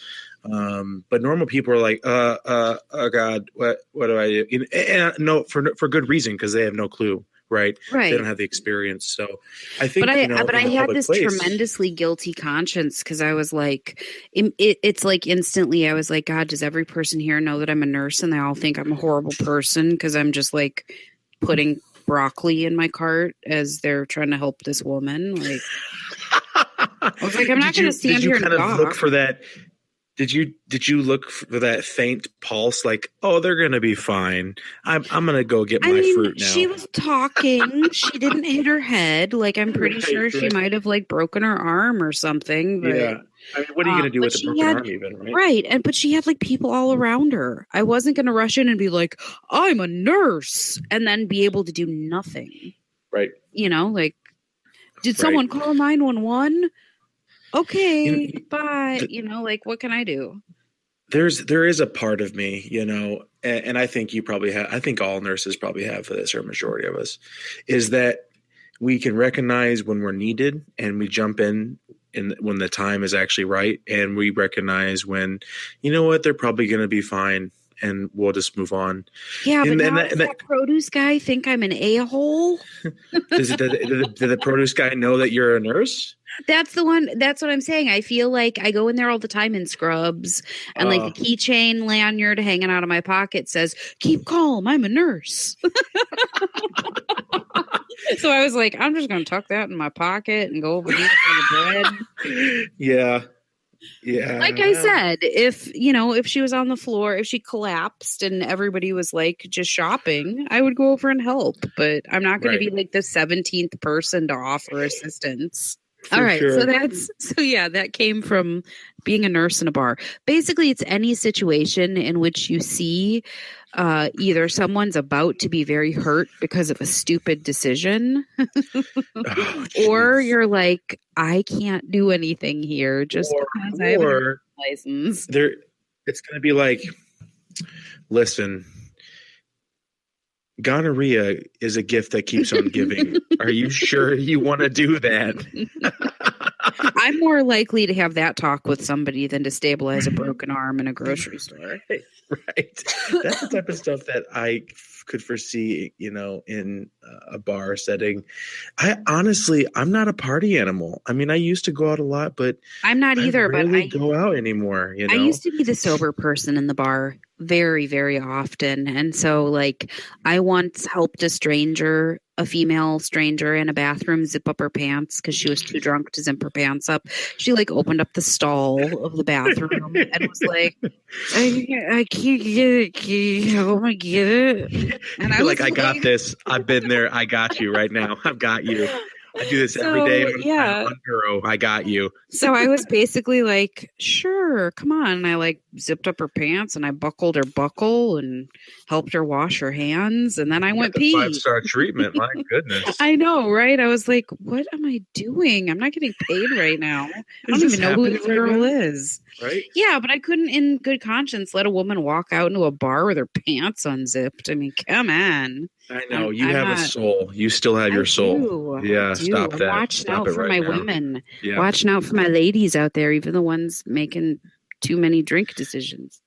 But normal people are like, oh God, what do I do? And no, for good reason, because they have no clue, right? Right. They don't have the experience. So I think, but I had this tremendously guilty conscience because I was like, it's like instantly I was like, God, does every person here know that I'm a nurse and they all think I'm a horrible person because I'm just like putting broccoli in my cart as they're trying to help this woman? Like, I was like, I'm not going to stand here and talk. Look for that? Did you look for that faint pulse? Like, oh, they're gonna be fine. I'm gonna go get my fruit now. She was talking. She didn't hit her head. Like, I'm pretty sure she might have like broken her arm or something. But, yeah. I mean, what are you gonna do with a broken arm, even? Right. Right. But she had like people all around her. I wasn't gonna rush in and be like, I'm a nurse, and then be able to do nothing. Right. Like, did someone call 911? Okay, bye. Like, what can I do? There is a part of me, and I think you probably have, I think all nurses probably have this, or a majority of us, is that we can recognize when we're needed and we jump in when the time is actually right. And we recognize when, they're probably going to be fine and we'll just move on. Yeah, but does that produce guy think I'm an a-hole? Did the produce guy know that you're a nurse? That's the one. That's what I'm saying. I feel like I go in there all the time in scrubs, and like the keychain lanyard hanging out of my pocket says, "Keep calm, I'm a nurse." So I was like, I'm just going to tuck that in my pocket and go over here for the bread. Yeah. Yeah. Like I said, if she was on the floor, if she collapsed and everybody was like just shopping, I would go over and help. But I'm not going to be like the 17th person to offer assistance. All right. Sure. So that came from being a nurse in a bar. Basically, it's any situation in which you see either someone's about to be very hurt because of a stupid decision, or you're like, I can't do anything here just because I have a license. It's going to be like, listen, gonorrhea is a gift that keeps on giving. Are you sure you want to do that? I'm more likely to have that talk with somebody than to stabilize a broken arm in a grocery store. Right. That's the type of stuff that I could foresee, in a bar setting. I'm not a party animal. I mean, I used to go out a lot, but I'm not either, I rarely go out anymore, I used to be the sober person in the bar very, very often. And so, like, I once helped a female stranger in a bathroom zip up her pants because she was too drunk to zip her pants up. She, like, opened up the stall of the bathroom and was like, I can't get it. Can you help me get it? And I got this. I've been there. I got you right now. I've got you. I do this every day on Neuro. I got you. So I was basically like, sure, come on. And I like zipped up her pants and I buckled her buckle and helped her wash her hands. And then I went pee. 5-star treatment. My goodness. I know, right? I was like, what am I doing? I'm not getting paid right now. I don't even know who this girl is. Right? Yeah, but I couldn't in good conscience let a woman walk out into a bar with her pants unzipped. I mean, come on. I know. You have a soul. You still have your soul. Yeah, stop that. Watching out for my women. Yeah. Watching out for my ladies out there, even the ones making too many drink decisions.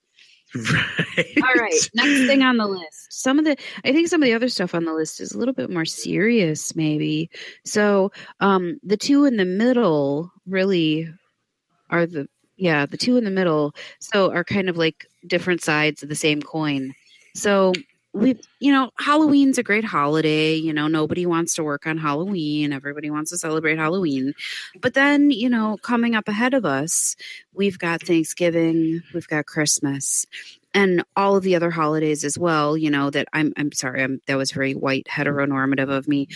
Right. All right. Next thing on the list. I think some of the other stuff on the list is a little bit more serious, maybe. So the two in the middle really are the two in the middle. So are kind of like different sides of the same coin. So Halloween's a great holiday. Nobody wants to work on Halloween. Everybody wants to celebrate Halloween. But then, coming up ahead of us, we've got Thanksgiving, we've got Christmas, and all of the other holidays as well, that I'm sorry, that was very white heteronormative of me.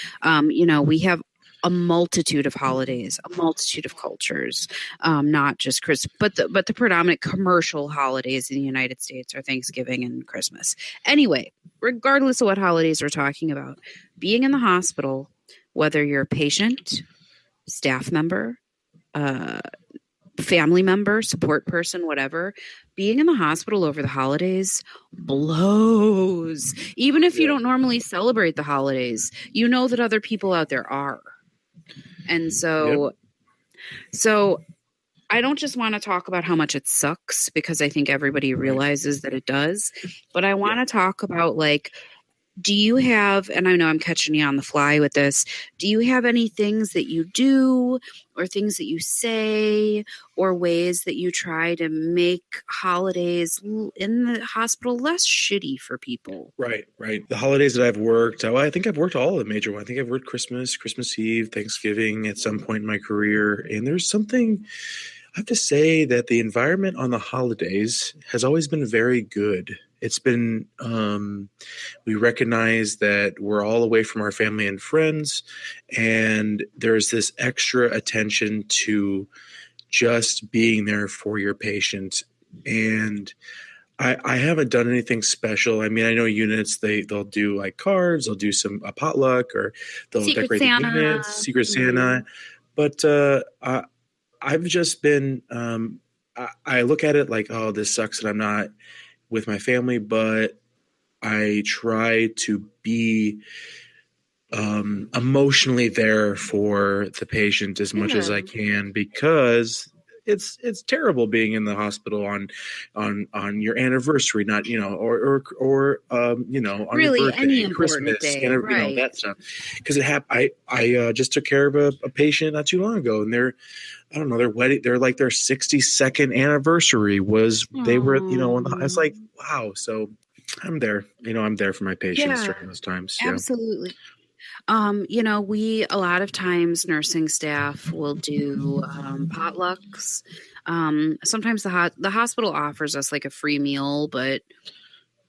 We have a multitude of holidays, a multitude of cultures, not just Christmas, but the predominant commercial holidays in the United States are Thanksgiving and Christmas. Anyway, regardless of what holidays we're talking about, being in the hospital, whether you're a patient, staff member, family member, support person, whatever, being in the hospital over the holidays blows. Even if you don't normally celebrate the holidays, you know that other people out there are. And so I don't just want to talk about how much it sucks, because I think everybody realizes that it does, but I want to talk about, like, do you have, and I know I'm catching you on the fly with this, do you have any things that you do or things that you say or ways that you try to make holidays in the hospital less shitty for people? Right. The holidays that I've worked, I think I've worked all of the major ones. I think I've worked Christmas Eve, Thanksgiving at some point in my career. And there's something, I have to say that the environment on the holidays has always been very good. It's been, we recognize that we're all away from our family and friends, and there's this extra attention to just being there for your patient. And I haven't done anything special. I mean, I know units, they'll do like cards, they'll do a potluck, or they'll decorate the units, Secret Santa. But I've just been, I look at it like, oh, this sucks that I'm not with my family, but I try to be emotionally there for the patient as much as I can, because it's terrible being in the hospital on your anniversary, not or on really your birthday, any Christmas, day, right. That stuff. Because I just took care of a patient not too long ago, and their wedding, their 62nd anniversary was, they were, I was like, wow. So I'm there, I'm there for my patients during those times. Yeah. Absolutely. We, a lot of times nursing staff will do potlucks. Sometimes the hospital offers us like a free meal, but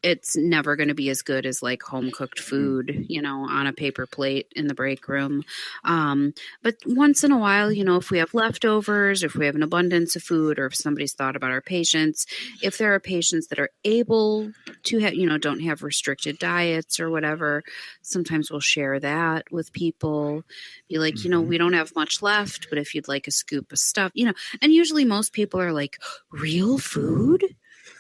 it's never going to be as good as like home cooked food, on a paper plate in the break room. But once in a while, if we have leftovers, if we have an abundance of food, or if somebody's thought about our patients, if there are patients that are able to have, don't have restricted diets or whatever, sometimes we'll share that with people. Be like, we don't have much left, but if you'd like a scoop of stuff, and usually most people are like, real food?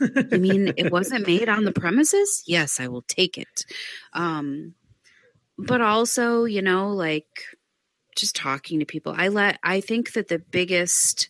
You mean it wasn't made on the premises? Yes, I will take it. But also, just talking to people. I think that the biggest,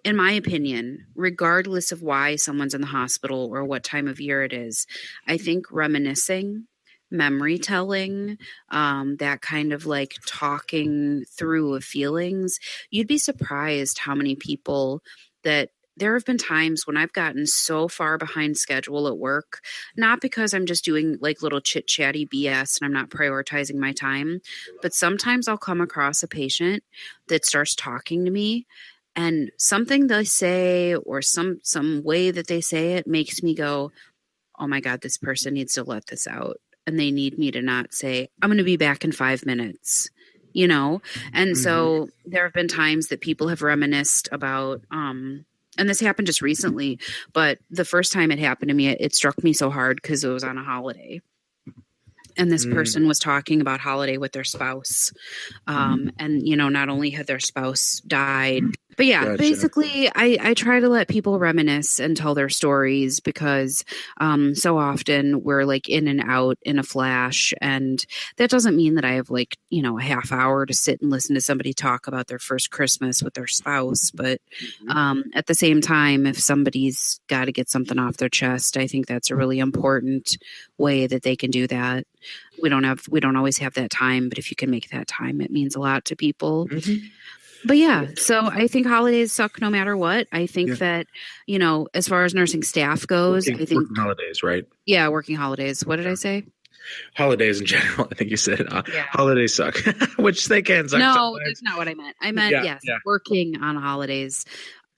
in my opinion, regardless of why someone's in the hospital or what time of year it is, I think reminiscing, memory telling, that kind of like talking through of feelings, you'd be surprised how many people that there have been times when I've gotten so far behind schedule at work, not because I'm just doing like little chit chatty BS and I'm not prioritizing my time, but sometimes I'll come across a patient that starts talking to me, and something they say or some way that they say it makes me go, oh my God, this person needs to let this out. And they need me to not say, I'm going to be back in 5 minutes, you know? And so there have been times that people have reminisced about, and this happened just recently, but the first time it happened to me, it struck me so hard because it was on a holiday. And this person was talking about holiday with their spouse. And, you know, not only had their spouse died, but yeah, Gotcha. basically I try to let people reminisce and tell their stories because so often we're like in and out in a flash. And that doesn't mean that I have like, you know, a half hour to sit and listen to somebody talk about their first Christmas with their spouse. But at the same time, if somebody's got to get something off their chest, I think that's a really important way that they can do that. We don't always have that time, but if you can make that time, it means a lot to people. But yeah, so I think holidays suck no matter what. I think that, you know, as far as nursing staff goes, I think working holidays, right? Yeah, working holidays. What did I say? Holidays in general. I think you said holidays suck, which they can suck. No, sometimes. that's not what I meant. I meant, working on holidays.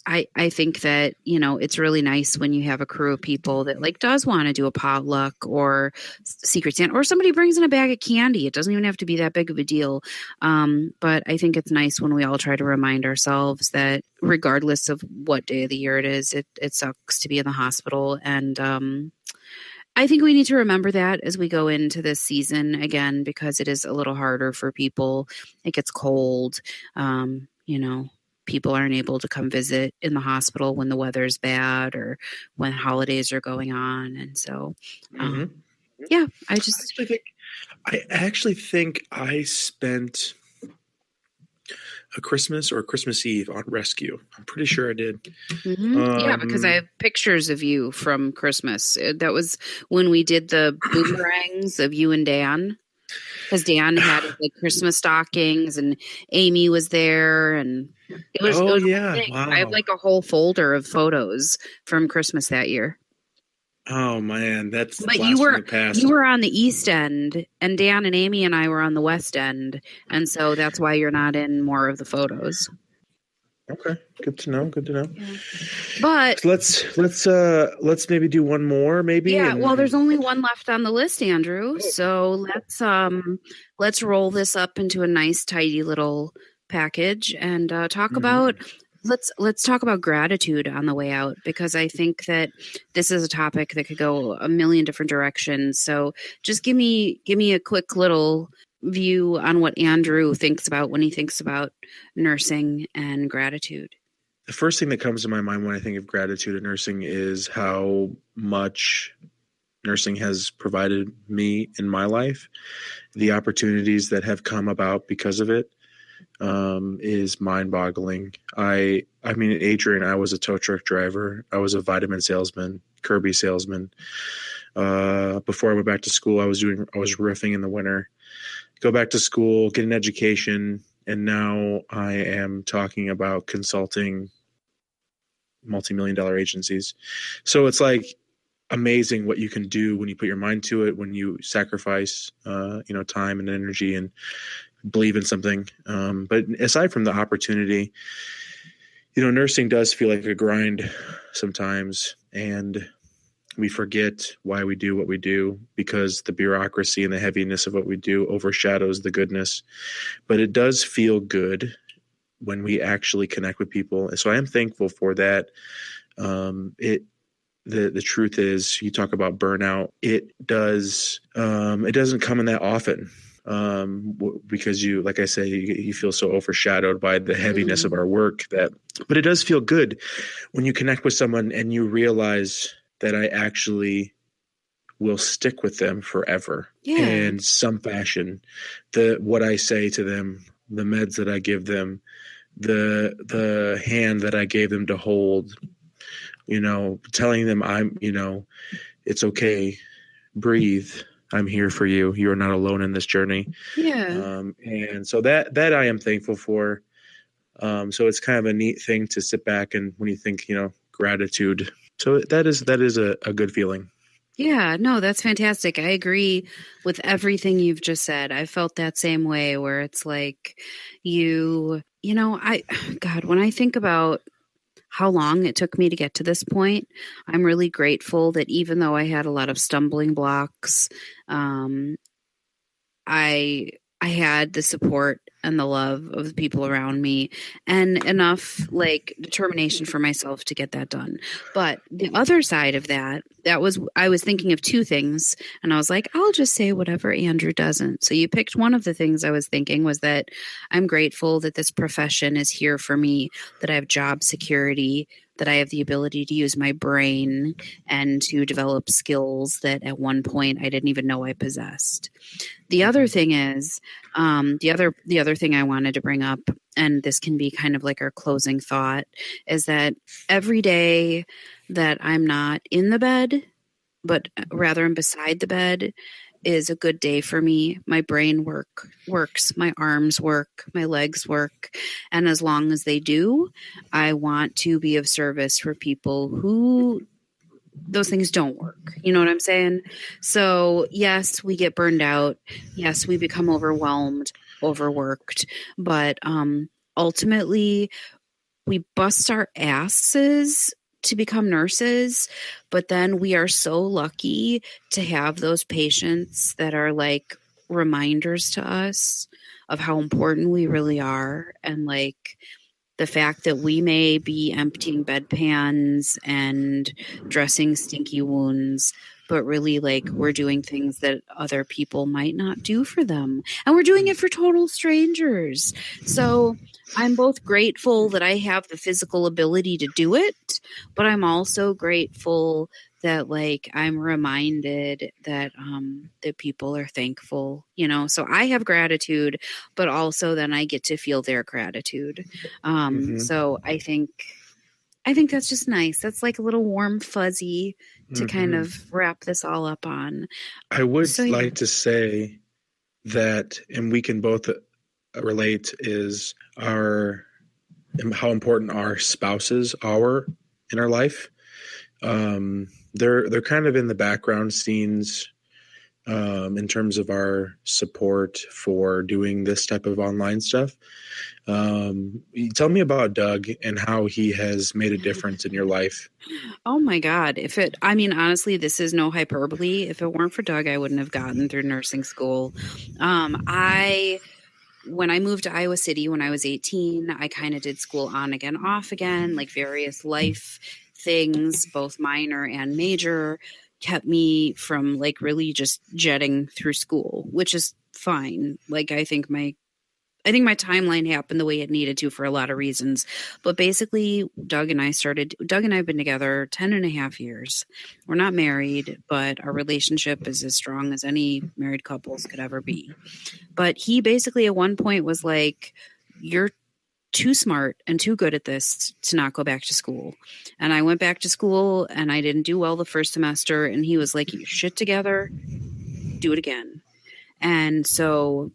I think that, you know, it's really nice when you have a crew of people that like does want to do a potluck or Secret Santa, or somebody brings in a bag of candy. It doesn't even have to be that big of a deal. But I think it's nice when we all try to remind ourselves that regardless of what day of the year it is, it sucks to be in the hospital. And I think we need to remember that as we go into this season again, because it is a little harder for people. It gets cold, you know. People aren't able to come visit in the hospital when the weather's bad or when holidays are going on. And so, yeah, I actually think I spent a Christmas or Christmas Eve on rescue. I'm pretty sure I did. Yeah, because I have pictures of you from Christmas. That was when we did the boomerangs of you and Dan. Because Dan had like Christmas stockings and Amy was there, and it was wow. I have like a whole folder of photos from Christmas that year. Oh man, that's but you were on the East End, and Dan and Amy and I were on the West End, and so that's why you're not in more of the photos. Okay, good to know. Yeah. But so let's maybe do one more, maybe. Yeah, well, there's only one left on the list, Andrew. So let's roll this up into a nice, tidy little package and talk about. Let's talk about gratitude on the way out, because I think that this is a topic that could go a million different directions. So just give me a quick little view on what Andrew thinks about when he thinks about nursing and gratitude. The first thing that comes to my mind when I think of gratitude and nursing is how much nursing has provided me in my life. The opportunities that have come about because of it is mind-boggling. I mean, Adrianne, I was a tow truck driver. I was a vitamin salesman, Kirby salesman. Before I went back to school, I was riffing in the winter. Go back to school, get an education, and now I am talking about consulting multi-million-dollar agencies. So it's like amazing what you can do when you put your mind to it, when you sacrifice, time and energy and believe in something. But aside from the opportunity, nursing does feel like a grind sometimes, and we forget why we do what we do because the bureaucracy and the heaviness of what we do overshadows the goodness. But it does feel good when we actually connect with people. So I am thankful for that. The truth is, you talk about burnout. It doesn't come in that often. Because you, like I say, you feel so overshadowed by the heaviness of our work but it does feel good when you connect with someone and you realize that I actually will stick with them forever in some fashion. What I say to them the meds that I give them, the hand that I gave them to hold, telling them it's okay, breathe. I'm here for you. You are not alone in this journey. Yeah. And so that I am thankful for. So it's kind of a neat thing to sit back and when you think, gratitude. So that is a good feeling. Yeah, no, that's fantastic. I agree with everything you've just said. I felt that same way where it's like God, when I think about how long it took me to get to this point, I'm really grateful that even though I had a lot of stumbling blocks, I I had the support and the love of the people around me and enough determination for myself to get that done. But the other side of that was I was thinking of two things and I was like, I'll just say whatever Andrew doesn't. So you picked one of the things I was thinking was that I'm grateful that this profession is here for me, that I have job security, that I have the ability to use my brain and to develop skills that at one point I didn't even know I possessed. The other thing is, the other thing I wanted to bring up, and this can be kind of like our closing thought, is that every day that I'm not in the bed, but rather I'm beside the bed, is a good day for me. My brain works, my arms work, my legs work. And as long as they do, I want to be of service for people who those things don't work. You know what I'm saying? So yes, we get burned out. Yes, we become overwhelmed, overworked, but ultimately we bust our asses to become nurses, but then we are so lucky to have those patients that are like reminders to us of how important we really are, and like the fact that we may be emptying bedpans and dressing stinky wounds, but really like we're doing things that other people might not do for them. And we're doing it for total strangers. So I'm both grateful that I have the physical ability to do it, but I'm also grateful that like I'm reminded that that people are thankful, so I have gratitude, but also then I get to feel their gratitude. So I think that's just nice. That's like a little warm fuzzy to kind of wrap this all up on. I would like to say that, and we can both relate, is how important our spouses are in our life. They're kind of in the background scenes in terms of our support for doing this type of online stuff. Tell me about Doug and how he has made a difference in your life. Oh my God. Honestly, this is no hyperbole. If it weren't for Doug, I wouldn't have gotten through nursing school. When I moved to Iowa City when I was 18, I kind of did school on again, off again, like various life things, both minor and major, kept me from like really just jetting through school, which is fine. Like I think my timeline happened the way it needed to for a lot of reasons. But basically, Doug and I have been together 10 and a half years. We're not married, but our relationship is as strong as any married couples could ever be. But he basically at one point was like, you're too smart and too good at this to not go back to school. And I went back to school and I didn't do well the first semester. And he was like, get your shit together, do it again. And so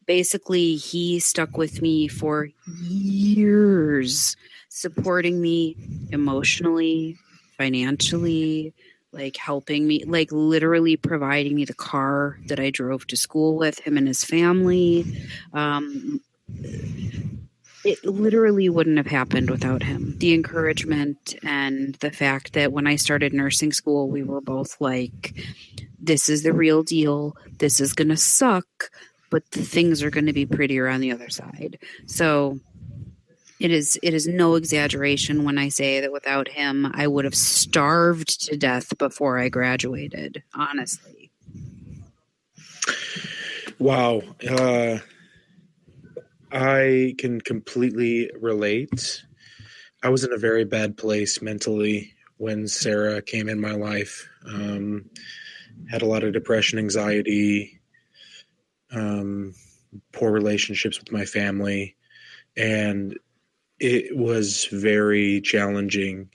basically he stuck with me for years, supporting me emotionally, financially, like helping me, like literally providing me the car that I drove to school with him and his family. It literally wouldn't have happened without him. The encouragement and the fact that when I started nursing school, we were both like, this is the real deal. This is going to suck, but the things are going to be prettier on the other side. So it is no exaggeration when I say that without him, I would have starved to death before I graduated, honestly. Wow. I can completely relate. I was in a very bad place mentally when Sarah came in my life. Had a lot of depression, anxiety, poor relationships with my family, and it was very challenging.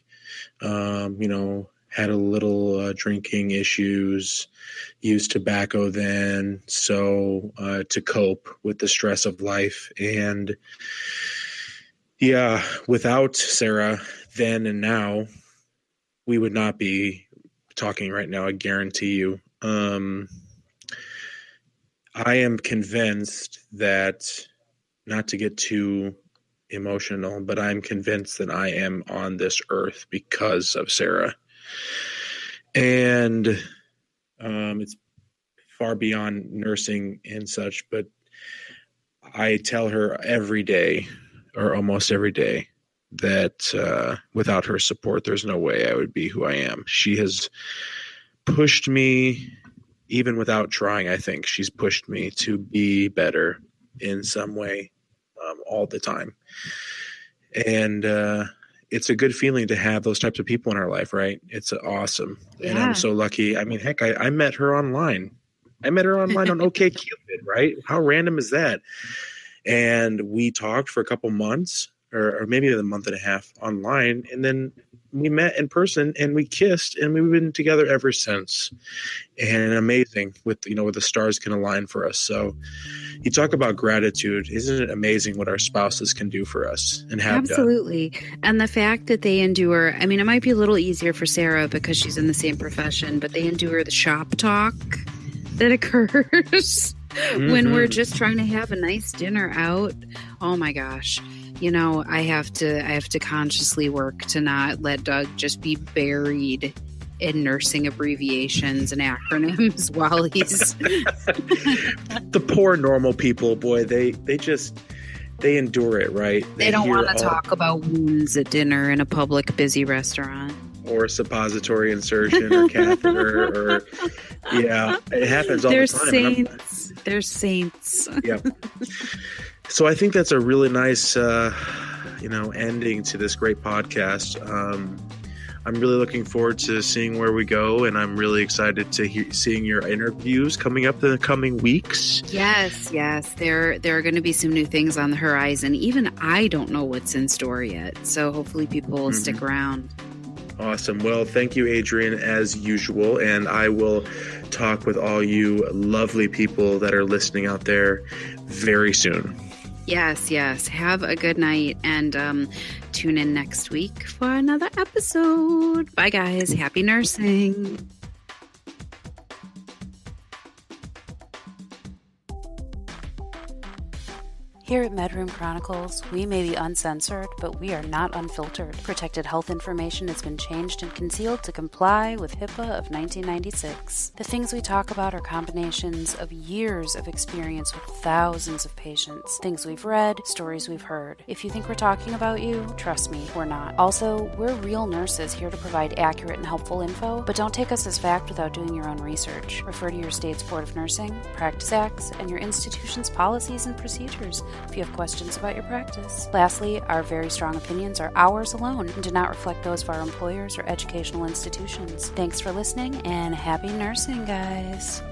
Had a little drinking issues, used tobacco then, so to cope with the stress of life. And yeah, without Sarah then and now, we would not be talking right now, I guarantee you. I am convinced that, not to get too emotional, but I'm convinced that I am on this earth because of Sarah. And it's far beyond nursing and such, but I tell her every day, or almost every day, that without her support, there's no way I would be who I am. She has pushed me, even without trying. I think she's pushed me to be better in some way all the time. And it's a good feeling to have those types of people in our life, right? It's awesome. Yeah. And I'm so lucky. I mean, heck, I met her online. I met her online on OkCupid, right? How random is that? And we talked for a couple months, or maybe a month and a half online. And then we met in person and we kissed, and we've been together ever since. And amazing with the stars can align for us. So you talk about gratitude. Isn't it amazing what our spouses can do for us and have Absolutely. Done? And the fact that they endure, I mean, it might be a little easier for Sarah because she's in the same profession, but they endure the shop talk that occurs when we're just trying to have a nice dinner out. Oh my gosh. I have to consciously work to not let Doug just be buried in nursing abbreviations and acronyms while he's the poor normal people, boy, they endure it, right? They don't want to talk about wounds at dinner in a public busy restaurant, or a suppository insertion or catheter, or it happens all the time. They're saints. Yeah. So I think that's a really nice ending to this great podcast. I'm really looking forward to seeing where we go, and I'm really excited to seeing your interviews coming up in the coming weeks. Yes. There are going to be some new things on the horizon. Even I don't know what's in store yet, so hopefully people will stick around. Awesome. Well, thank you, Adrianne, as usual, and I will talk with all you lovely people that are listening out there very soon. Yes. Have a good night, and tune in next week for another episode. Bye, guys. Happy nursing. Here at MedRoom Chronicles, we may be uncensored, but we are not unfiltered. Protected health information has been changed and concealed to comply with HIPAA of 1996. The things we talk about are combinations of years of experience with thousands of patients, things we've read, stories we've heard. If you think we're talking about you, trust me, we're not. Also, we're real nurses here to provide accurate and helpful info, but don't take us as fact without doing your own research. Refer to your state's Board of Nursing, Practice Acts, and your institution's policies and procedures if you have questions about your practice. Lastly, our very strong opinions are ours alone and do not reflect those of our employers or educational institutions. Thanks for listening, and happy nursing, guys.